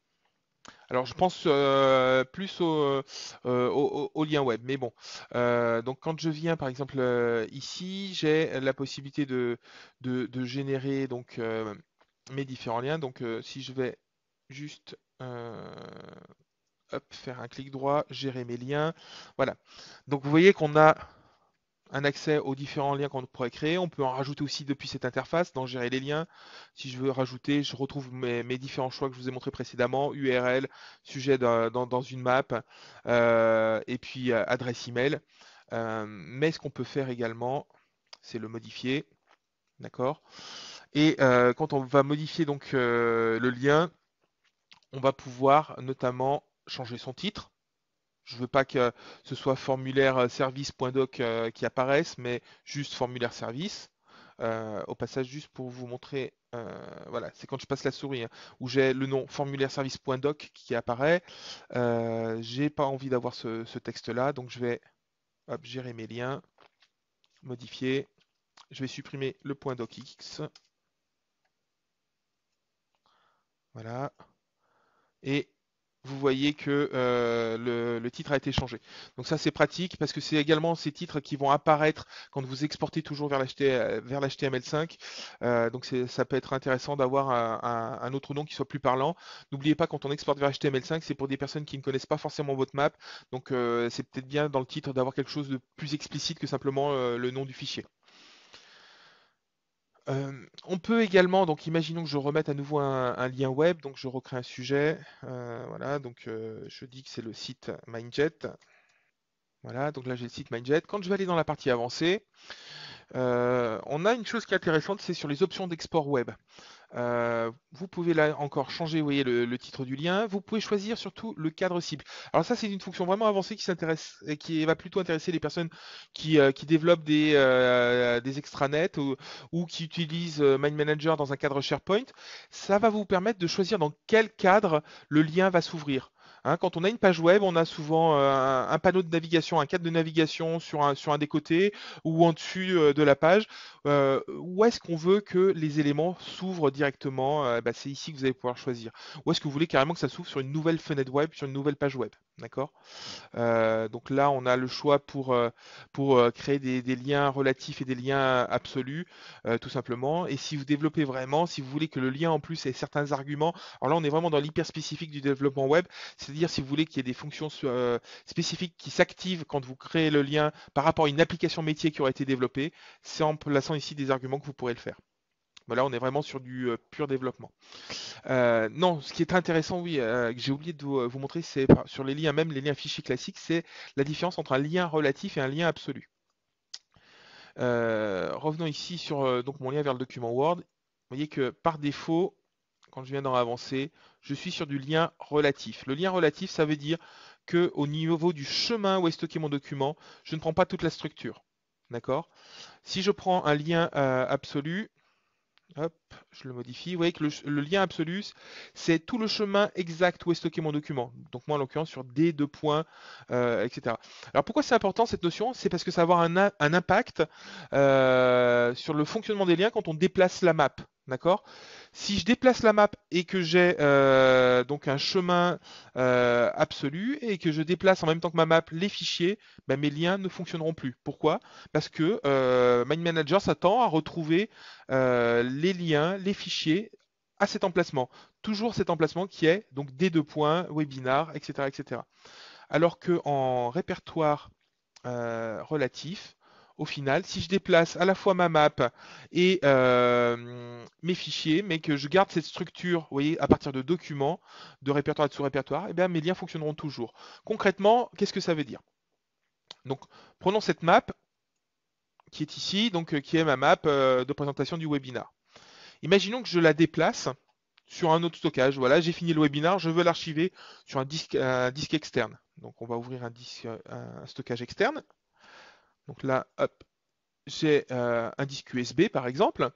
Alors, je pense plus au lien web, mais bon. Donc, quand je viens, par exemple, ici, j'ai la possibilité de générer donc mes différents liens. Donc, si je vais juste hop, faire un clic droit, gérer mes liens, voilà. Donc, vous voyez qu'on a un accès aux différents liens qu'on pourrait créer. On peut en rajouter aussi depuis cette interface dans gérer les liens. Si je veux rajouter, je retrouve mes différents choix que je vous ai montrés précédemment, URL, sujet dans une map, et puis adresse email. Mais ce qu'on peut faire également, c'est le modifier. D'accord? Et quand on va modifier donc le lien, on va pouvoir notamment changer son titre. Je veux pas que ce soit formulaire service.doc qui apparaisse, mais juste formulaire service. Au passage, juste pour vous montrer, voilà, c'est quand je passe la souris, hein, où j'ai le nom formulaire service.doc qui apparaît. J'ai pas envie d'avoir ce texte-là, donc je vais hop, gérer mes liens, modifier. Je vais supprimer le point docx. Voilà. Et vous voyez que le titre a été changé. Donc ça c'est pratique parce que c'est également ces titres qui vont apparaître quand vous exportez toujours vers l'HTML5. Donc ça peut être intéressant d'avoir un autre nom qui soit plus parlant. N'oubliez pas, quand on exporte vers HTML5, c'est pour des personnes qui ne connaissent pas forcément votre map. Donc c'est peut-être bien dans le titre d'avoir quelque chose de plus explicite que simplement le nom du fichier. On peut également, donc imaginons que je remette à nouveau un lien web, donc je recrée un sujet, voilà, donc je dis que c'est le site Mindjet, voilà, donc là j'ai le site Mindjet. Quand je vais aller dans la partie avancée, on a une chose qui est intéressante, c'est sur les options d'export web. Vous pouvez là encore changer, vous voyez, le titre du lien. Vous pouvez choisir surtout le cadre cible. Alors ça, c'est une fonction vraiment avancée qui s'intéresse et qui va plutôt intéresser les personnes qui développent des extranets ou qui utilisent Mind Manager dans un cadre SharePoint. Ça va vous permettre de choisir dans quel cadre le lien va s'ouvrir. Hein, quand on a une page web, on a souvent un panneau de navigation, un cadre de navigation sur un des côtés ou en dessus de la page. Où est-ce qu'on veut que les éléments s'ouvrent directement? Bah, c'est ici que vous allez pouvoir choisir. Ou est-ce que vous voulez carrément que ça s'ouvre sur une nouvelle fenêtre web, sur une nouvelle page web? D'accord? Donc là, on a le choix pour créer des liens relatifs et des liens absolus, tout simplement. Et si vous développez vraiment, si vous voulez que le lien en plus ait certains arguments, alors là, on est vraiment dans l'hyper spécifique du développement web, c'est-à-dire si vous voulez qu'il y ait des fonctions spécifiques qui s'activent quand vous créez le lien par rapport à une application métier qui aurait été développée, c'est en plaçant ici des arguments que vous pourrez le faire. Voilà, on est vraiment sur du pur développement. Non, ce qui est intéressant, oui, que j'ai oublié de vous montrer, c'est sur les liens, même les liens fichiers classiques, c'est la différence entre un lien relatif et un lien absolu. Revenons ici sur donc mon lien vers le document Word. Vous voyez que par défaut, quand je viens d'en avancer, je suis sur du lien relatif. Le lien relatif, ça veut dire que au niveau du chemin où est stocké mon document, je ne prends pas toute la structure. D'accord? Si je prends un lien absolu, hop, je le modifie. Vous voyez que le lien absolu, c'est tout le chemin exact où est stocké mon document. Donc moi, en l'occurrence, sur D, deux points, etc. Alors pourquoi c'est important cette notion? C'est parce que ça va avoir un impact sur le fonctionnement des liens quand on déplace la map. D'accord? Si je déplace la map et que j'ai donc un chemin absolu et que je déplace en même temps que ma map les fichiers, ben, mes liens ne fonctionneront plus. Pourquoi? Parce que Mind Manager s'attend à retrouver les liens, les fichiers à cet emplacement. Toujours cet emplacement qui est donc des deux points, webinar, etc., etc. Alors que en répertoire relatif, au final, si je déplace à la fois ma map et mes fichiers, mais que je garde cette structure, vous voyez, à partir de documents, de répertoire et de sous-répertoire, eh bien mes liens fonctionneront toujours. Concrètement, qu'est-ce que ça veut dire? Donc, prenons cette map qui est ici, donc qui est ma map de présentation du webinar. Imaginons que je la déplace sur un autre stockage. Voilà, j'ai fini le webinar, je veux l'archiver sur un disque externe. Donc on va ouvrir un stockage externe. Donc là, hop, j'ai un disque USB par exemple.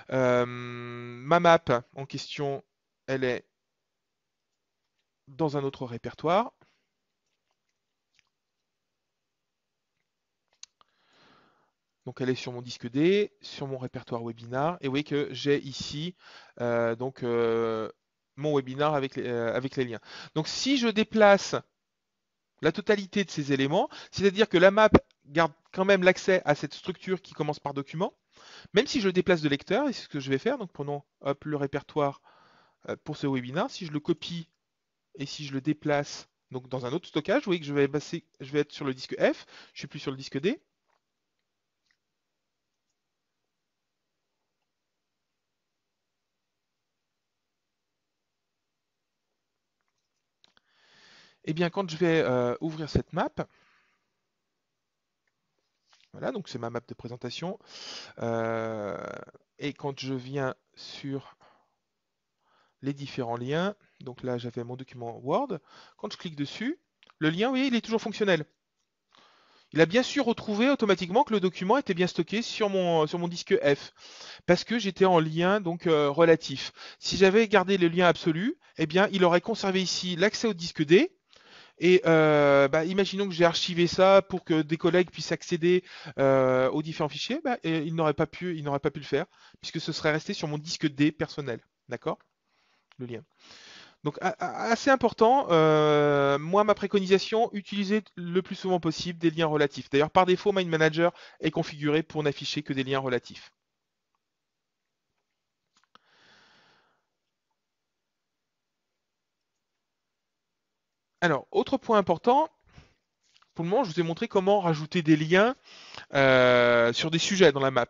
Ma map en question, elle est dans un autre répertoire. Donc elle est sur mon disque D, sur mon répertoire webinar. Et vous voyez que j'ai ici donc mon webinar avec les liens. Donc si je déplace la totalité de ces éléments, c'est-à-dire que la map garde quand même l'accès à cette structure qui commence par document, même si je déplace de lecteur, et c'est ce que je vais faire, donc prenons hop, le répertoire pour ce webinar, si je le copie et si je le déplace donc dans un autre stockage, vous voyez que je vais être sur le disque F, je suis plus sur le disque D. Et bien quand je vais ouvrir cette map, voilà, donc c'est ma map de présentation, euh, et quand je viens sur les différents liens. Donc là, j'avais mon document Word. Quand je clique dessus, le lien, oui, il est toujours fonctionnel. Il a bien sûr retrouvé automatiquement que le document était bien stocké sur mon disque F, parce que j'étais en lien donc relatif. Si j'avais gardé le lien absolu, eh bien, il aurait conservé ici l'accès au disque D. Et bah, imaginons que j'ai archivé ça pour que des collègues puissent accéder aux différents fichiers, bah, et il n'aurait pas pu le faire, puisque ce serait resté sur mon disque D personnel. D'accord? Le lien. Donc assez important, moi ma préconisation, utiliser le plus souvent possible des liens relatifs. D'ailleurs par défaut, MindManager est configuré pour n'afficher que des liens relatifs. Alors, autre point important, pour le moment je vous ai montré comment rajouter des liens sur des sujets dans la map.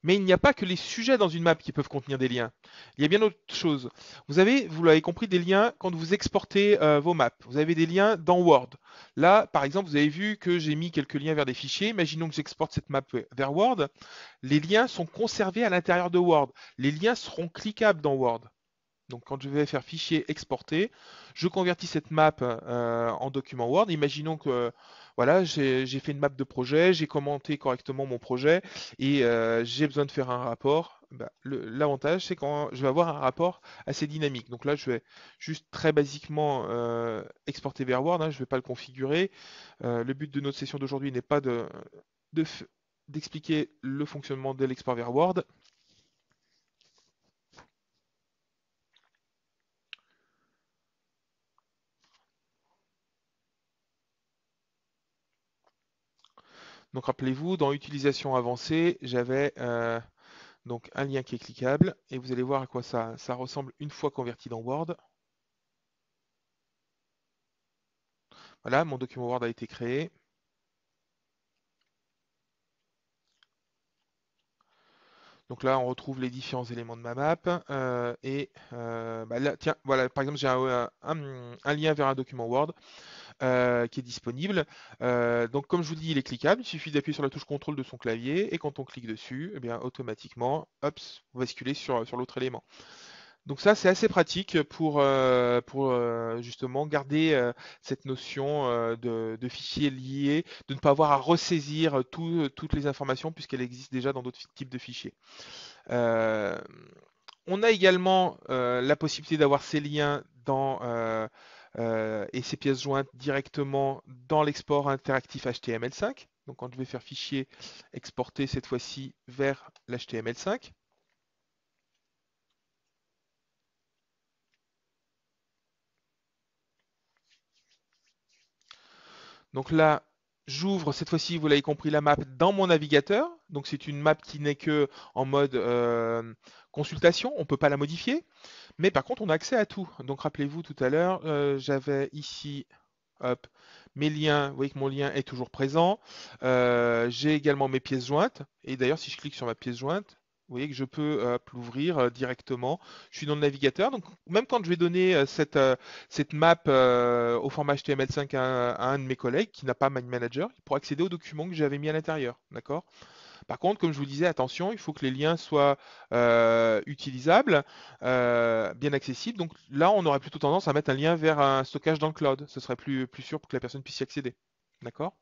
Mais il n'y a pas que les sujets dans une map qui peuvent contenir des liens. Il y a bien autre chose. Vous avez, vous l'avez compris, des liens quand vous exportez vos maps. Vous avez des liens dans Word. Là, par exemple, vous avez vu que j'ai mis quelques liens vers des fichiers. Imaginons que j'exporte cette map vers Word. Les liens sont conservés à l'intérieur de Word. Les liens seront cliquables dans Word. Donc quand je vais faire fichier exporter, je convertis cette map en document Word. Imaginons que voilà, j'ai fait une map de projet, j'ai commenté correctement mon projet et j'ai besoin de faire un rapport. Bah, l'avantage, c'est quand je vais avoir un rapport assez dynamique. Donc là, je vais juste très basiquement exporter vers Word, hein, je ne vais pas le configurer. Le but de notre session d'aujourd'hui n'est pas de d'expliquer le fonctionnement de l'export vers Word. Donc rappelez-vous, dans utilisation avancée, j'avais donc un lien qui est cliquable et vous allez voir à quoi ça ressemble une fois converti dans Word. Voilà, mon document Word a été créé. Donc là, on retrouve les différents éléments de ma map. Bah là, tiens, voilà, par exemple, j'ai un lien vers un document Word qui est disponible. Donc, comme je vous le dis, il est cliquable. Il suffit d'appuyer sur la touche contrôle de son clavier et quand on clique dessus, eh bien, automatiquement, hop, on va basculer sur l'autre élément. Donc ça, c'est assez pratique pour justement garder cette notion de fichiers liés, de ne pas avoir à ressaisir toutes les informations puisqu'elles existent déjà dans d'autres types de fichiers. Euh, on a également la possibilité d'avoir ces liens et ces pièces jointes directement dans l'export interactif HTML5. Donc quand je vais faire fichier, exporter cette fois-ci vers l'HTML5. Donc là, j'ouvre cette fois-ci, vous l'avez compris, la map dans mon navigateur. Donc c'est une map qui n'est que en mode consultation, on ne peut pas la modifier. Mais par contre, on a accès à tout. Donc rappelez-vous tout à l'heure, j'avais ici hop, mes liens. Vous voyez que mon lien est toujours présent. J'ai également mes pièces jointes. Et d'ailleurs, si je clique sur ma pièce jointe, vous voyez que je peux l'ouvrir directement. Je suis dans le navigateur. Donc même quand je vais donner cette map au format HTML5 à un de mes collègues qui n'a pas MindManager, il pourra accéder aux documents que j'avais mis à l'intérieur. D'accord? Par contre, comme je vous disais, attention, il faut que les liens soient utilisables, bien accessibles. Donc là, on aurait plutôt tendance à mettre un lien vers un stockage dans le cloud. Ce serait plus sûr pour que la personne puisse y accéder. D'accord?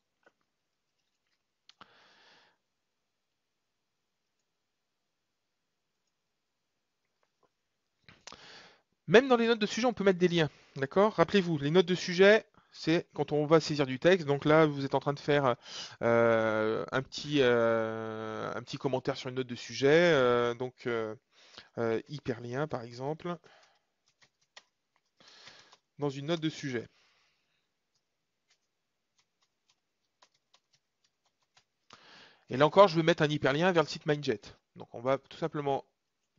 Même dans les notes de sujet, on peut mettre des liens. D'accord? Rappelez-vous, les notes de sujet, c'est quand on va saisir du texte. Donc là, vous êtes en train de faire un petit commentaire sur une note de sujet. Hyperlien, par exemple, dans une note de sujet. Et là encore, je vais mettre un hyperlien vers le site Mindjet. Donc on va tout simplement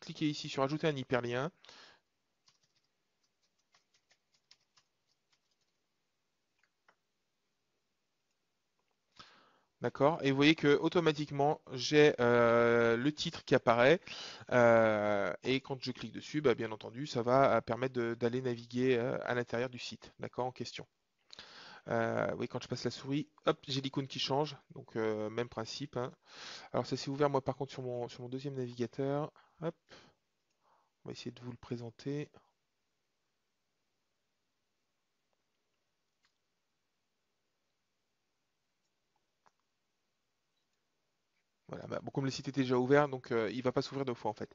cliquer ici sur ajouter un hyperlien. D'accord? Et vous voyez que automatiquement j'ai le titre qui apparaît. Et quand je clique dessus, bah, bien entendu, ça va permettre d'aller naviguer à l'intérieur du site, d'accord, en question. Oui, quand je passe la souris, hop, j'ai l'icône qui change. Donc même principe, hein. Alors ça s'est ouvert moi par contre sur mon deuxième navigateur. Hop, on va essayer de vous le présenter. Voilà, bah, bon, comme le site était déjà ouvert, donc il va pas s'ouvrir deux fois en fait.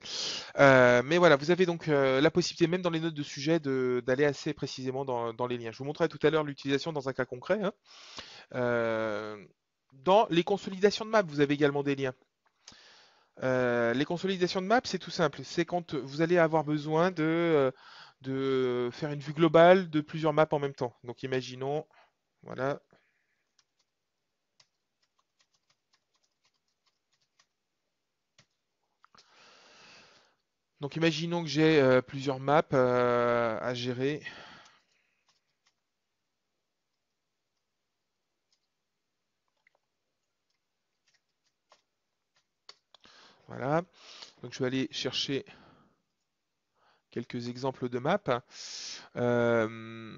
Mais voilà, vous avez donc la possibilité, même dans les notes de sujet, d'aller assez précisément dans les liens. Je vous montrerai tout à l'heure l'utilisation dans un cas concret, hein. Euh, Dans les consolidations de maps, vous avez également des liens. Les consolidations de maps, c'est tout simple. C'est quand vous allez avoir besoin de faire une vue globale de plusieurs maps en même temps. Donc imaginons, voilà. Donc imaginons que j'ai plusieurs maps à gérer. Voilà. Donc je vais aller chercher quelques exemples de maps. Euh,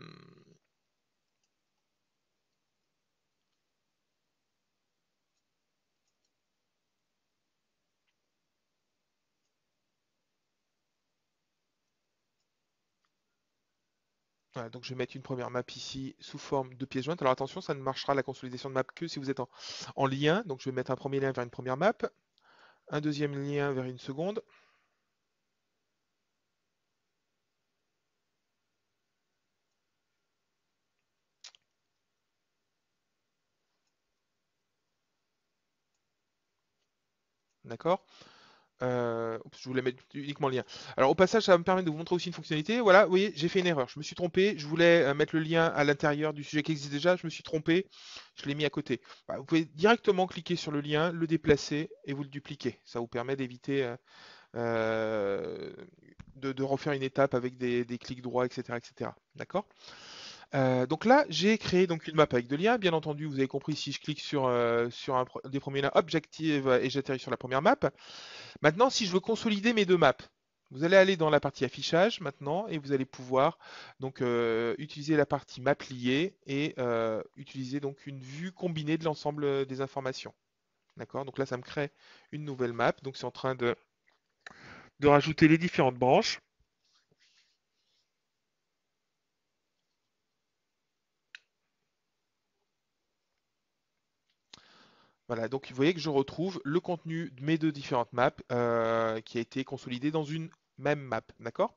voilà, donc je vais mettre une première map ici sous forme de pièce jointe. Alors attention, ça ne marchera la consolidation de map que si vous êtes en lien. Donc je vais mettre un premier lien vers une première map, un deuxième lien vers une seconde. D'accord? Oups, je voulais mettre uniquement le lien. Alors au passage, ça va me permettre de vous montrer aussi une fonctionnalité. Voilà, vous voyez, j'ai fait une erreur. Je me suis trompé. Je voulais mettre le lien à l'intérieur du sujet qui existe déjà. Je me suis trompé. Je l'ai mis à côté. Bah, vous pouvez directement cliquer sur le lien, le déplacer et vous le dupliquer. Ça vous permet d'éviter euh, de refaire une étape avec des clics droits, etc., etc. D'accord? Donc là, j'ai créé donc une map avec deux liens. Bien entendu, vous avez compris, si je clique sur des premiers liens, hop, j'active et j'atterris sur la première map. Maintenant, si je veux consolider mes deux maps, vous allez aller dans la partie affichage maintenant et vous allez pouvoir donc utiliser la partie map liée et utiliser donc une vue combinée de l'ensemble des informations. D'accord? Donc là, ça me crée une nouvelle map. Donc c'est en train de rajouter les différentes branches. Voilà, donc vous voyez que je retrouve le contenu de mes deux différentes maps qui a été consolidé dans une même map. D'accord?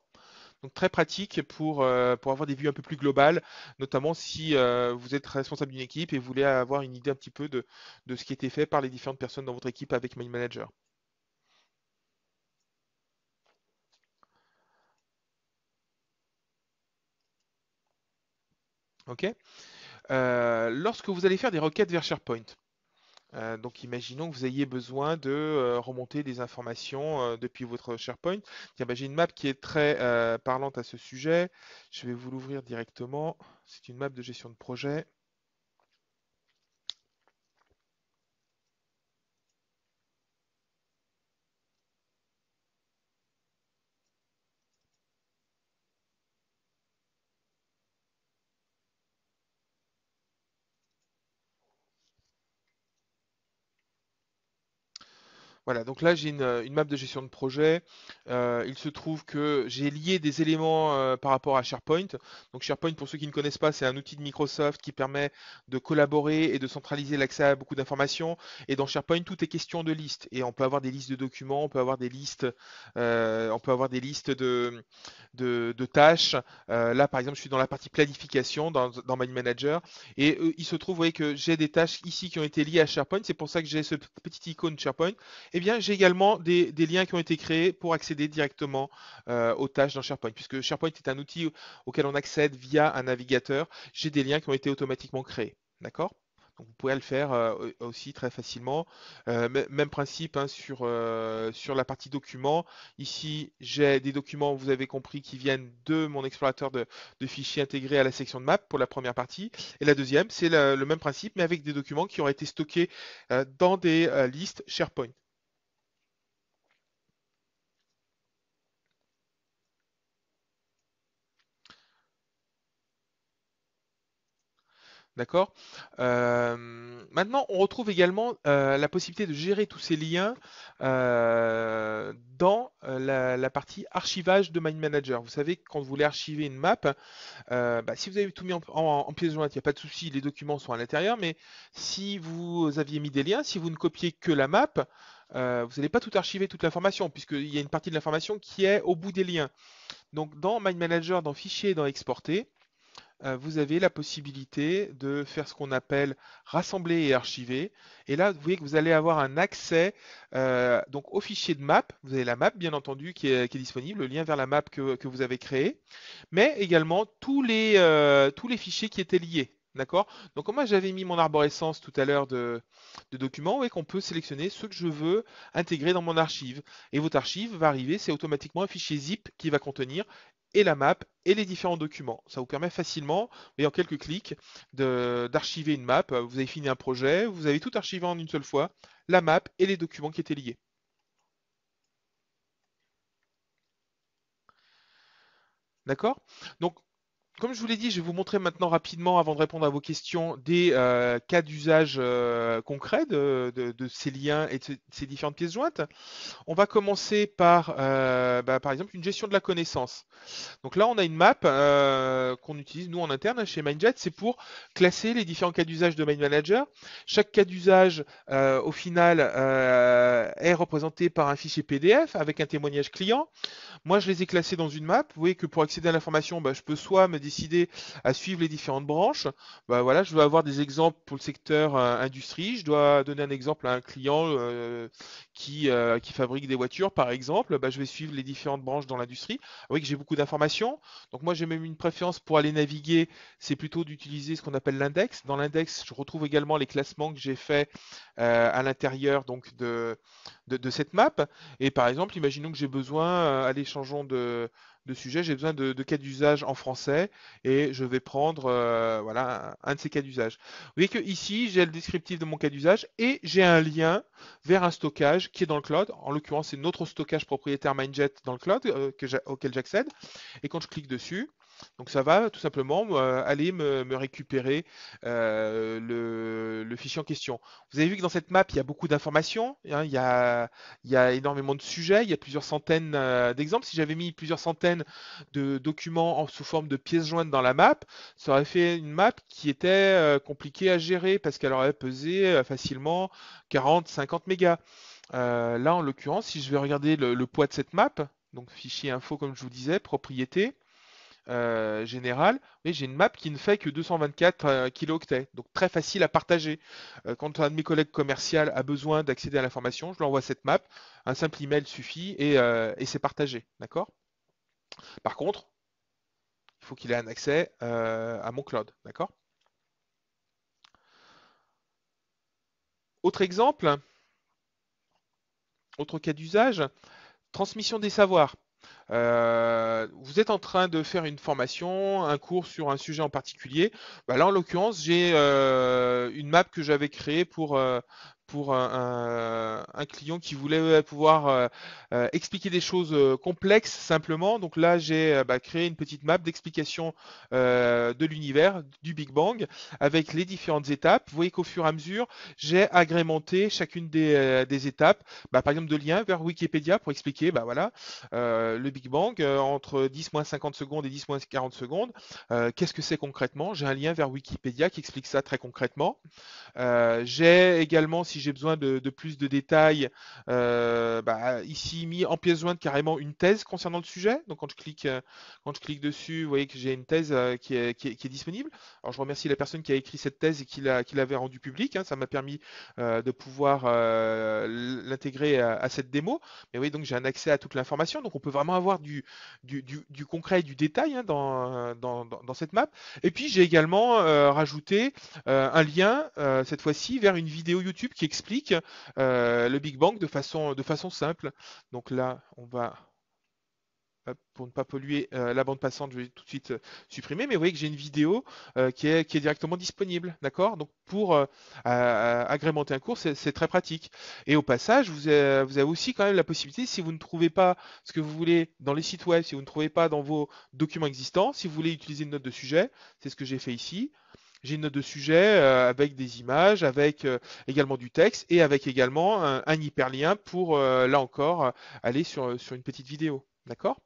Donc très pratique pour avoir des vues un peu plus globales, notamment si vous êtes responsable d'une équipe et vous voulez avoir une idée un petit peu de ce qui a été fait par les différentes personnes dans votre équipe avec My Manager. Ok? Lorsque vous allez faire des requêtes vers SharePoint, donc imaginons que vous ayez besoin de remonter des informations depuis votre SharePoint. Tiens, bah, j'ai une map qui est très parlante à ce sujet. Je vais vous l'ouvrir directement. C'est une map de gestion de projet. Voilà, donc là j'ai une map de gestion de projet. Il se trouve que j'ai lié des éléments par rapport à SharePoint. Donc SharePoint, pour ceux qui ne connaissent pas, c'est un outil de Microsoft qui permet de collaborer et de centraliser l'accès à beaucoup d'informations. Et dans SharePoint, tout est question de listes. Et on peut avoir des listes de documents, on peut avoir des listes, de tâches. Là, par exemple, je suis dans la partie planification dans My Manager. Et il se trouve, vous voyez, que j'ai des tâches ici qui ont été liées à SharePoint. C'est pour ça que j'ai ce petit icône SharePoint. Eh bien, j'ai également des liens qui ont été créés pour accéder directement aux tâches dans SharePoint. Puisque SharePoint est un outil auquel on accède via un navigateur, j'ai des liens qui ont été automatiquement créés. D'accord? Donc vous pouvez le faire aussi très facilement. Même principe hein, sur la partie documents. Ici, j'ai des documents, vous avez compris, qui viennent de mon explorateur de fichiers intégré à la section de map pour la première partie. Et la deuxième, c'est le même principe, mais avec des documents qui auraient été stockés dans des listes SharePoint. D'accord? Maintenant, on retrouve également la possibilité de gérer tous ces liens dans la partie archivage de Mind Manager. Vous savez que quand vous voulez archiver une map, bah, si vous avez tout mis en pièce jointe, il n'y a pas de souci, les documents sont à l'intérieur, mais si vous aviez mis des liens, si vous ne copiez que la map, vous n'allez pas tout archiver, toute l'information, puisqu'il y a une partie de l'information qui est au bout des liens. Donc dans Mind Manager, dans Fichier, dans Exporter, vous avez la possibilité de faire ce qu'on appelle rassembler et archiver. Et là, vous voyez que vous allez avoir un accès donc au fichier de map. Vous avez la map, bien entendu, qui est disponible, le lien vers la map que vous avez créée, mais également tous les fichiers qui étaient liés. D'accord? Donc, comme moi j'avais mis mon arborescence tout à l'heure de documents, vous voyez qu'on peut sélectionner ceux que je veux intégrer dans mon archive. Et votre archive va arriver, c'est automatiquement un fichier zip qui va contenir et la map et les différents documents. Ça vous permet facilement, et en quelques clics, d'archiver une map. Vous avez fini un projet, vous avez tout archivé en une seule fois, la map et les documents qui étaient liés. D'accord? Donc, comme je vous l'ai dit, je vais vous montrer maintenant rapidement, avant de répondre à vos questions, des cas d'usage concrets de ces liens et de ces différentes pièces jointes. On va commencer par, par exemple, une gestion de la connaissance. Donc là, on a une map qu'on utilise nous en interne chez Mindjet, c'est pour classer les différents cas d'usage de Mind Manager. Chaque cas d'usage, au final, est représenté par un fichier PDF avec un témoignage client. Moi, je les ai classés dans une map. Vous voyez que pour accéder à l'information, bah, je peux soit me décider à suivre les différentes branches. Bah, voilà, je dois avoir des exemples pour le secteur industrie. Je dois donner un exemple à un client qui fabrique des voitures, par exemple. Bah, je vais suivre les différentes branches dans l'industrie. Vous voyez que j'ai beaucoup d'informations. Donc moi, j'ai même une préférence pour aller naviguer. C'est plutôt d'utiliser ce qu'on appelle l'index. Dans l'index, je retrouve également les classements que j'ai faits à l'intérieur donc de cette map. Et par exemple, imaginons que j'ai besoin, allez, changeons de sujet, j'ai besoin de cas d'usage en français et je vais prendre voilà, un de ces cas d'usage. Vous voyez que ici, j'ai le descriptif de mon cas d'usage et j'ai un lien vers un stockage qui est dans le cloud. En l'occurrence, c'est notre stockage propriétaire Mindjet dans le cloud auquel j'accède. Et quand je clique dessus, donc ça va tout simplement aller me récupérer le fichier en question. Vous avez vu que dans cette map, il y a beaucoup d'informations, hein, il y a énormément de sujets, il y a plusieurs centaines d'exemples. Si j'avais mis plusieurs centaines de documents sous forme de pièces jointes dans la map, ça aurait fait une map qui était compliquée à gérer parce qu'elle aurait pesé facilement 40, 50 mégas. Là, en l'occurrence, si je vais regarder le poids de cette map, donc fichier info comme je vous disais, propriété, général, oui, j'ai une map qui ne fait que 224 kilooctets, donc très facile à partager. Quand un de mes collègues commerciaux a besoin d'accéder à l'information, je lui envoie cette map, un simple email suffit et c'est partagé, d'accord? Par contre, il faut qu'il ait un accès à mon cloud, d'accord? Autre exemple, autre cas d'usage, transmission des savoirs. Vous êtes en train de faire une formation, un cours sur un sujet en particulier. Bah là, en l'occurrence, j'ai une map que j'avais créée pour un client qui voulait pouvoir expliquer des choses complexes simplement. Donc là, j'ai créé une petite map d'explication de l'univers du Big Bang avec les différentes étapes. Vous voyez qu'au fur et à mesure, j'ai agrémenté chacune des étapes, par exemple de liens vers Wikipédia pour expliquer, voilà, le Big Bang entre 10-50 secondes et 10-40 secondes. Qu'est-ce que c'est concrètement? J'ai un lien vers Wikipédia qui explique ça très concrètement. J'ai également, si j'ai besoin de plus de détails, ici mis en pièce jointe carrément une thèse concernant le sujet. Donc quand je clique dessus, vous voyez que j'ai une thèse qui est disponible. Alors je remercie la personne qui a écrit cette thèse et qui l'avait rendue publique, hein. Ça m'a permis de pouvoir l'intégrer à cette démo. Mais oui, donc j'ai un accès à toute l'information. Donc on peut vraiment avoir du concret et du détail, hein, dans cette map. Et puis j'ai également rajouté un lien, cette fois-ci, vers une vidéo YouTube qui explique le Big Bang de façon simple. Donc là, on va, hop, pour ne pas polluer la bande passante, je vais tout de suite supprimer. Mais vous voyez que j'ai une vidéo qui est directement disponible. D'accord? Donc pour agrémenter un cours, c'est très pratique. Et au passage, vous avez aussi quand même la possibilité, si vous ne trouvez pas ce que vous voulez dans les sites web, si vous ne trouvez pas dans vos documents existants, si vous voulez utiliser une note de sujet, c'est ce que j'ai fait ici. J'ai une note de sujet avec des images, avec également du texte et avec également un hyperlien pour, là encore, aller sur une petite vidéo. D'accord?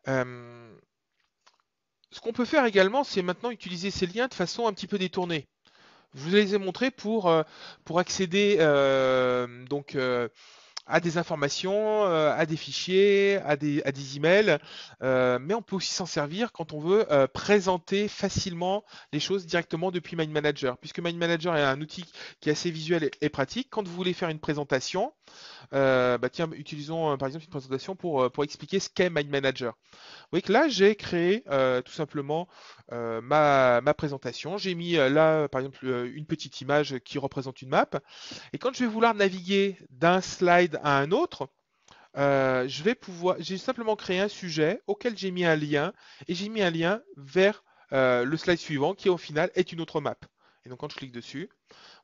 Euh, Ce qu'on peut faire également, c'est maintenant utiliser ces liens de façon un petit peu détournée. Je vous les ai montrés pour accéder à des informations, à des fichiers, à des emails, mais on peut aussi s'en servir quand on veut présenter facilement les choses directement depuis Mind Manager, puisque Mind Manager est un outil qui est assez visuel et pratique. Quand vous voulez faire une présentation, bah tiens, utilisons par exemple une présentation pour expliquer ce qu'est Mind Manager. Oui, que là, j'ai créé tout simplement ma présentation. J'ai mis là, par exemple, une petite image qui représente une map. Et quand je vais vouloir naviguer d'un slide à un autre, j'ai simplement créé un sujet auquel j'ai mis un lien et j'ai mis un lien vers le slide suivant qui au final est une autre map. Et donc quand je clique dessus,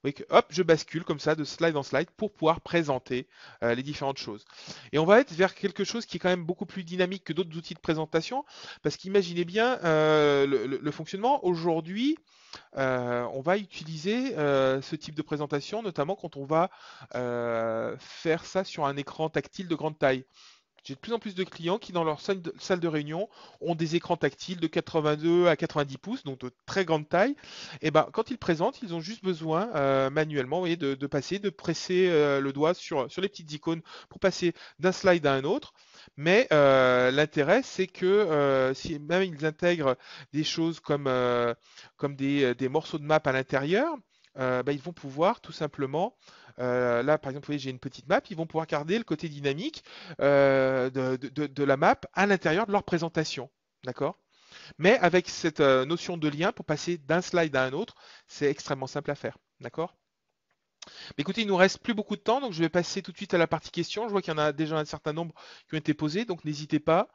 oui, que, hop, je bascule comme ça de slide en slide pour pouvoir présenter les différentes choses. Et on va être vers quelque chose qui est quand même beaucoup plus dynamique que d'autres outils de présentation, parce qu'imaginez bien le fonctionnement. Aujourd'hui, on va utiliser ce type de présentation, notamment quand on va faire ça sur un écran tactile de grande taille. J'ai de plus en plus de clients qui, dans leur salle de réunion, ont des écrans tactiles de 82 à 90 pouces, donc de très grande taille. Et ben, quand ils présentent, ils ont juste besoin manuellement, vous voyez, de passer, de presser le doigt sur les petites icônes pour passer d'un slide à un autre. Mais l'intérêt, c'est que si même ils intègrent des choses comme des morceaux de map à l'intérieur, bah, ils vont pouvoir tout simplement, là par exemple, vous voyez, j'ai une petite map, ils vont pouvoir garder le côté dynamique de la map à l'intérieur de leur présentation. D'accord? Mais avec cette notion de lien pour passer d'un slide à un autre, c'est extrêmement simple à faire. D'accord? Mais écoutez, il nous reste plus beaucoup de temps, donc je vais passer tout de suite à la partie questions. Je vois qu'il y en a déjà un certain nombre qui ont été posés, donc n'hésitez pas.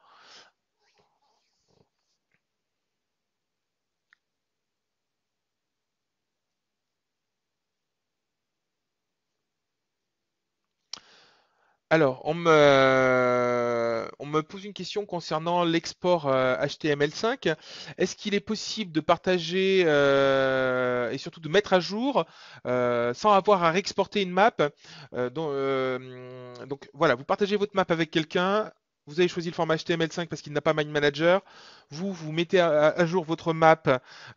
Alors, on me pose une question concernant l'export HTML5. Est-ce qu'il est possible de partager et surtout de mettre à jour sans avoir à réexporter une map donc voilà, vous partagez votre map avec quelqu'un. Vous avez choisi le format HTML5 parce qu'il n'a pas Mind Manager. Vous mettez à jour votre map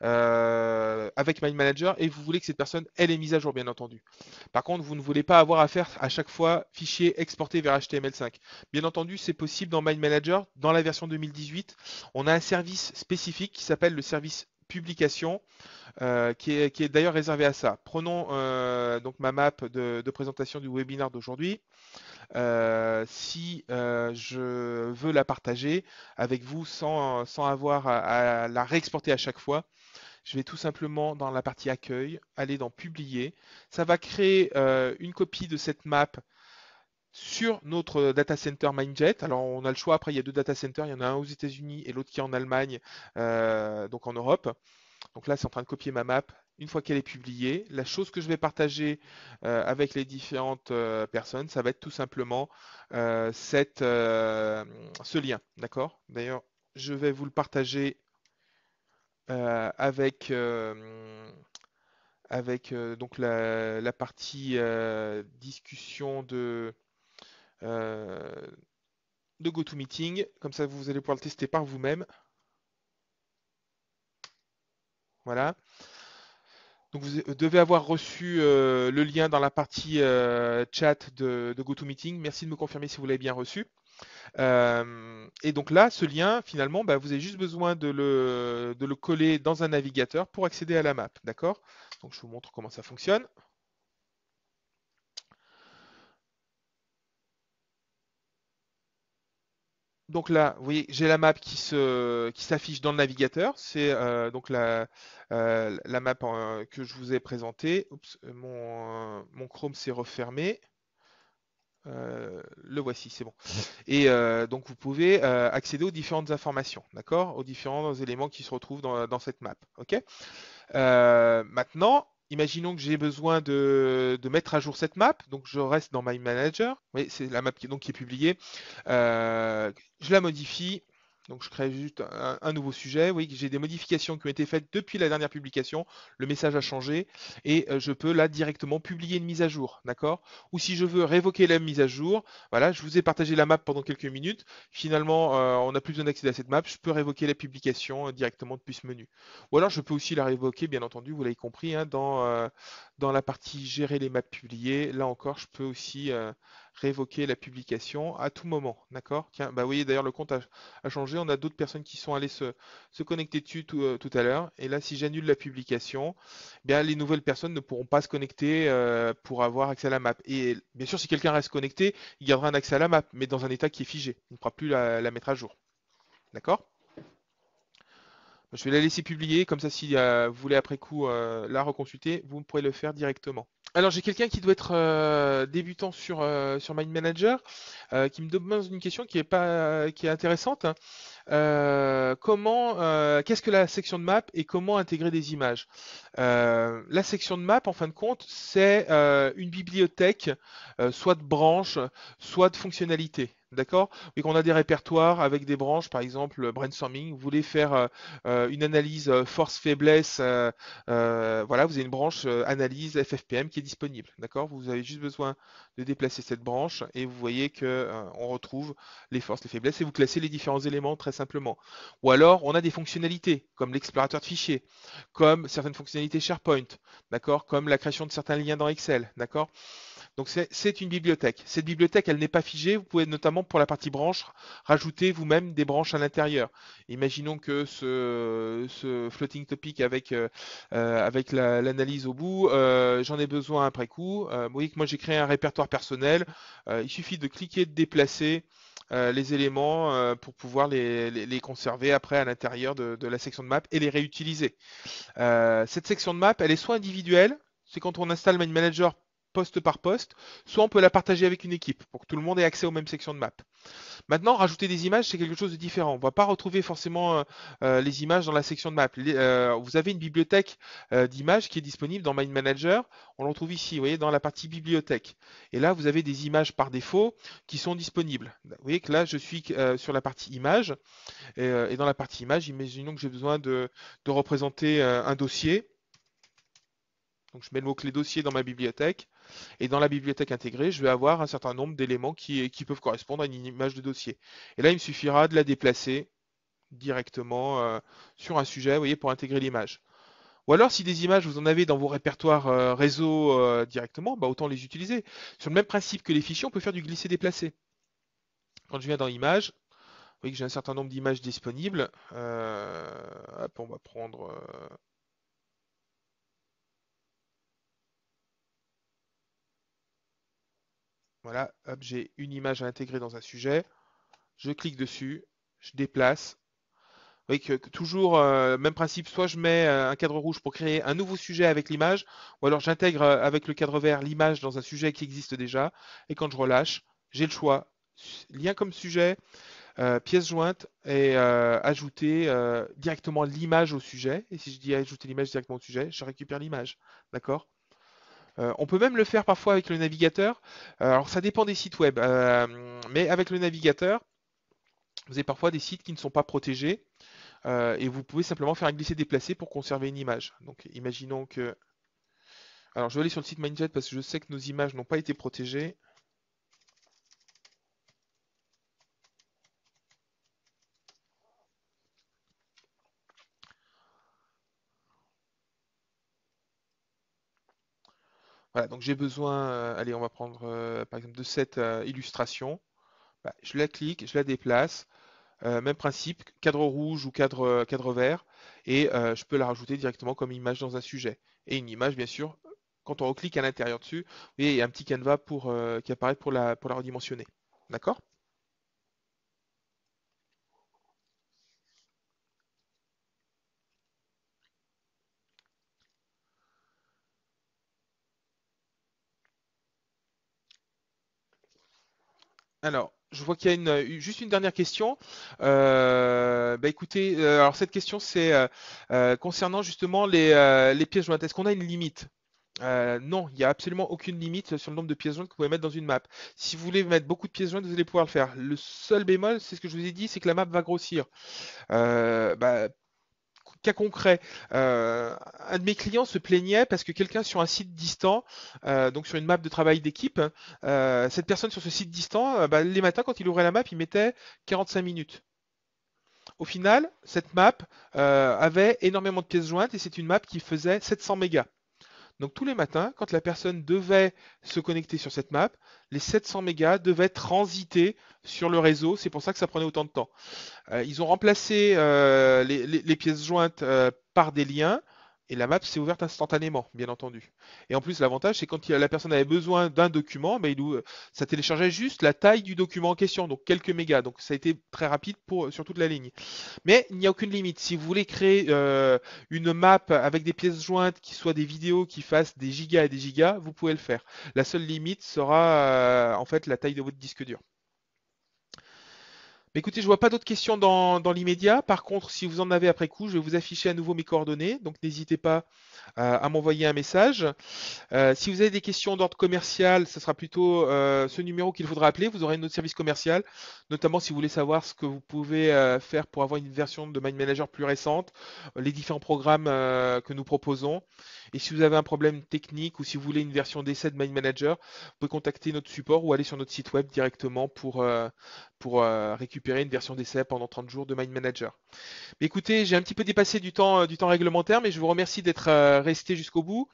avec Mind Manager et vous voulez que cette personne, elle est mise à jour, bien entendu. Par contre, vous ne voulez pas avoir à faire à chaque fois fichier exporté vers HTML5. Bien entendu, c'est possible dans Mind Manager. Dans la version 2018, on a un service spécifique qui s'appelle le service publication, qui est d'ailleurs réservé à ça. Prenons donc ma map de présentation du webinaire d'aujourd'hui. Si je veux la partager avec vous sans avoir à la réexporter à chaque fois, je vais tout simplement dans la partie accueil, aller dans publier. Ça va créer une copie de cette map sur notre data center Mindjet. Alors on a le choix, après il y a deux data centers, il y en a un aux États-Unis et l'autre qui est en Allemagne, donc en Europe. Donc là c'est en train de copier ma map. Une fois qu'elle est publiée, la chose que je vais partager avec les différentes personnes, ça va être tout simplement ce lien. D'accord? D'ailleurs, je vais vous le partager avec donc la partie discussion euh, de GoToMeeting. Comme ça, vous allez pouvoir le tester par vous-même. Voilà. Donc vous devez avoir reçu le lien dans la partie chat de GoToMeeting. Merci de me confirmer si vous l'avez bien reçu. Et donc là, ce lien, finalement, bah, vous avez juste besoin de le coller dans un navigateur pour accéder à la map. D'accord? Donc je vous montre comment ça fonctionne. Donc là, vous voyez, j'ai la map qui s'affiche dans le navigateur. C'est donc la map que je vous ai présentée. Oups, mon Chrome s'est refermé. Le voici, c'est bon. Et donc vous pouvez accéder aux différentes informations, d'accord? Aux différents éléments qui se retrouvent dans cette map. Ok? Maintenant, imaginons que j'ai besoin de mettre à jour cette map, donc je reste dans My Manager. Oui, c'est la map qui est publiée. Je la modifie. Donc je crée juste un nouveau sujet. Oui, j'ai des modifications qui ont été faites depuis la dernière publication. Le message a changé et je peux là directement publier une mise à jour, d'accord? Ou si je veux révoquer la mise à jour, voilà, je vous ai partagé la map pendant quelques minutes. Finalement, on n'a plus besoin d'accéder à cette map. Je peux révoquer la publication directement depuis ce menu. Ou alors je peux aussi la révoquer, bien entendu, vous l'avez compris, hein, dans la partie gérer les maps publiées. Là encore, je peux aussi révoquer la publication à tout moment, d'accord? Tiens, bah vous voyez d'ailleurs le compte a changé. On a d'autres personnes qui sont allées se connecter dessus tout à l'heure. Et là, si j'annule la publication, eh bien, les nouvelles personnes ne pourront pas se connecter pour avoir accès à la map. Et bien sûr, si quelqu'un reste connecté, il gardera un accès à la map, mais dans un état qui est figé. On ne pourra plus la mettre à jour. D'accord? Je vais la laisser publier, comme ça si vous voulez après coup la reconsulter, vous pourrez le faire directement. Alors j'ai quelqu'un qui doit être débutant sur Mind Manager, qui me demande une question qui est intéressante. Qu'est-ce que la section de map et comment intégrer des images? La section de map, en fin de compte, c'est une bibliothèque, soit de branches, soit de fonctionnalités. D'accord? Et qu'on a des répertoires avec des branches, par exemple brainstorming, vous voulez faire une analyse force-faiblesse, voilà, vous avez une branche analyse FFPM qui est disponible. D'accord? Vous avez juste besoin de déplacer cette branche et vous voyez que on retrouve les forces, les faiblesses et vous classez les différents éléments très simplement. Ou alors, on a des fonctionnalités comme l'explorateur de fichiers, comme certaines fonctionnalités SharePoint, d'accord, comme la création de certains liens dans Excel, d'accord. Donc c'est une bibliothèque. Cette bibliothèque, elle n'est pas figée. Vous pouvez notamment pour la partie branche rajouter vous-même des branches à l'intérieur. Imaginons que ce floating topic avec l'analyse au bout, j'en ai besoin après coup. Vous voyez que moi j'ai créé un répertoire personnel. Il suffit de cliquer, de déplacer les éléments pour pouvoir les conserver après à l'intérieur de la section de map et les réutiliser. Cette section de map, elle est soit individuelle, c'est quand on installe Mind Manager poste par poste, soit on peut la partager avec une équipe pour que tout le monde ait accès aux mêmes sections de map. Maintenant, rajouter des images, c'est quelque chose de différent. On ne va pas retrouver forcément les images dans la section de map. Vous avez une bibliothèque d'images qui est disponible dans Mind Manager. On le retrouve ici, vous voyez, dans la partie bibliothèque. Et là, vous avez des images par défaut qui sont disponibles. Vous voyez que là, je suis sur la partie images. Et dans la partie images, imaginons que j'ai besoin de représenter un dossier. Donc je mets le mot-clé dossier dans ma bibliothèque. Et dans la bibliothèque intégrée, je vais avoir un certain nombre d'éléments qui peuvent correspondre à une image de dossier. Et là, il me suffira de la déplacer directement sur un sujet, vous voyez, pour intégrer l'image. Ou alors, si des images, vous en avez dans vos répertoires réseau directement, bah, autant les utiliser. Sur le même principe que les fichiers, on peut faire du glisser-déplacer. Quand je viens dans Images, vous voyez que j'ai un certain nombre d'images disponibles. Hop, on va prendre voilà, hop, j'ai une image à intégrer dans un sujet. Je clique dessus, je déplace. Vous voyez que toujours, même principe, soit je mets un cadre rouge pour créer un nouveau sujet avec l'image, ou alors j'intègre avec le cadre vert l'image dans un sujet qui existe déjà. Et quand je relâche, j'ai le choix. Lien comme sujet, pièce jointe et ajouter directement l'image au sujet. Et si je dis ajouter l'image directement au sujet, je récupère l'image. D'accord? On peut même le faire parfois avec le navigateur. Alors ça dépend des sites web, mais avec le navigateur, vous avez parfois des sites qui ne sont pas protégés et vous pouvez simplement faire un glisser-déplacer pour conserver une image. Donc imaginons que... Alors je vais aller sur le site Mindjet parce que je sais que nos images n'ont pas été protégées. Voilà, donc j'ai besoin, allez, on va prendre par exemple de cette illustration. Bah, je la clique, je la déplace. Même principe, cadre rouge ou cadre vert, et je peux la rajouter directement comme image dans un sujet. Et une image, bien sûr, quand on reclique à l'intérieur dessus, vous voyez, il y a un petit canevas qui apparaît pour la redimensionner. D'accord? Alors, je vois qu'il y a juste une dernière question. Bah écoutez, alors cette question c'est concernant justement les pièces jointes. Est-ce qu'on a une limite? Non, il n'y a absolument aucune limite sur le nombre de pièces jointes que vous pouvez mettre dans une map. Si vous voulez mettre beaucoup de pièces jointes, vous allez pouvoir le faire. Le seul bémol, c'est ce que je vous ai dit, c'est que la map va grossir. Bah, cas concret, un de mes clients se plaignait parce que quelqu'un sur un site distant, donc sur une map de travail d'équipe, cette personne sur ce site distant, bah, les matins quand il ouvrait la map, il mettait 45 minutes. Au final, cette map avait énormément de pièces jointes et c'est une map qui faisait 700 mégas. Donc tous les matins, quand la personne devait se connecter sur cette map, les 700 mégas devaient transiter sur le réseau. C'est pour ça que ça prenait autant de temps. Ils ont remplacé les pièces jointes par des liens et la map s'est ouverte instantanément, bien entendu. Et en plus, l'avantage, c'est quand la personne avait besoin d'un document, ben, ça téléchargeait juste la taille du document en question, donc quelques mégas. Donc ça a été très rapide sur toute la ligne. Mais il n'y a aucune limite. Si vous voulez créer une map avec des pièces jointes qui soient des vidéos qui fassent des gigas et des gigas, vous pouvez le faire. La seule limite sera en fait la taille de votre disque dur. Mais écoutez, je vois pas d'autres questions dans l'immédiat. Par contre, si vous en avez après coup, je vais vous afficher à nouveau mes coordonnées. Donc n'hésitez pas à m'envoyer un message. Si vous avez des questions d'ordre commercial, ce sera plutôt ce numéro qu'il faudra appeler. Vous aurez notre service commercial, notamment si vous voulez savoir ce que vous pouvez faire pour avoir une version de Mind Manager plus récente, les différents programmes que nous proposons. Et si vous avez un problème technique ou si vous voulez une version d'essai de Mind Manager, vous pouvez contacter notre support ou aller sur notre site web directement pour récupérer une version d'essai pendant 30 jours de Mind Manager. Mais écoutez, j'ai un petit peu dépassé du temps réglementaire, mais je vous remercie d'être resté jusqu'au bout.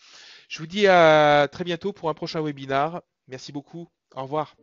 Je vous dis à très bientôt pour un prochain webinar. Merci beaucoup. Au revoir.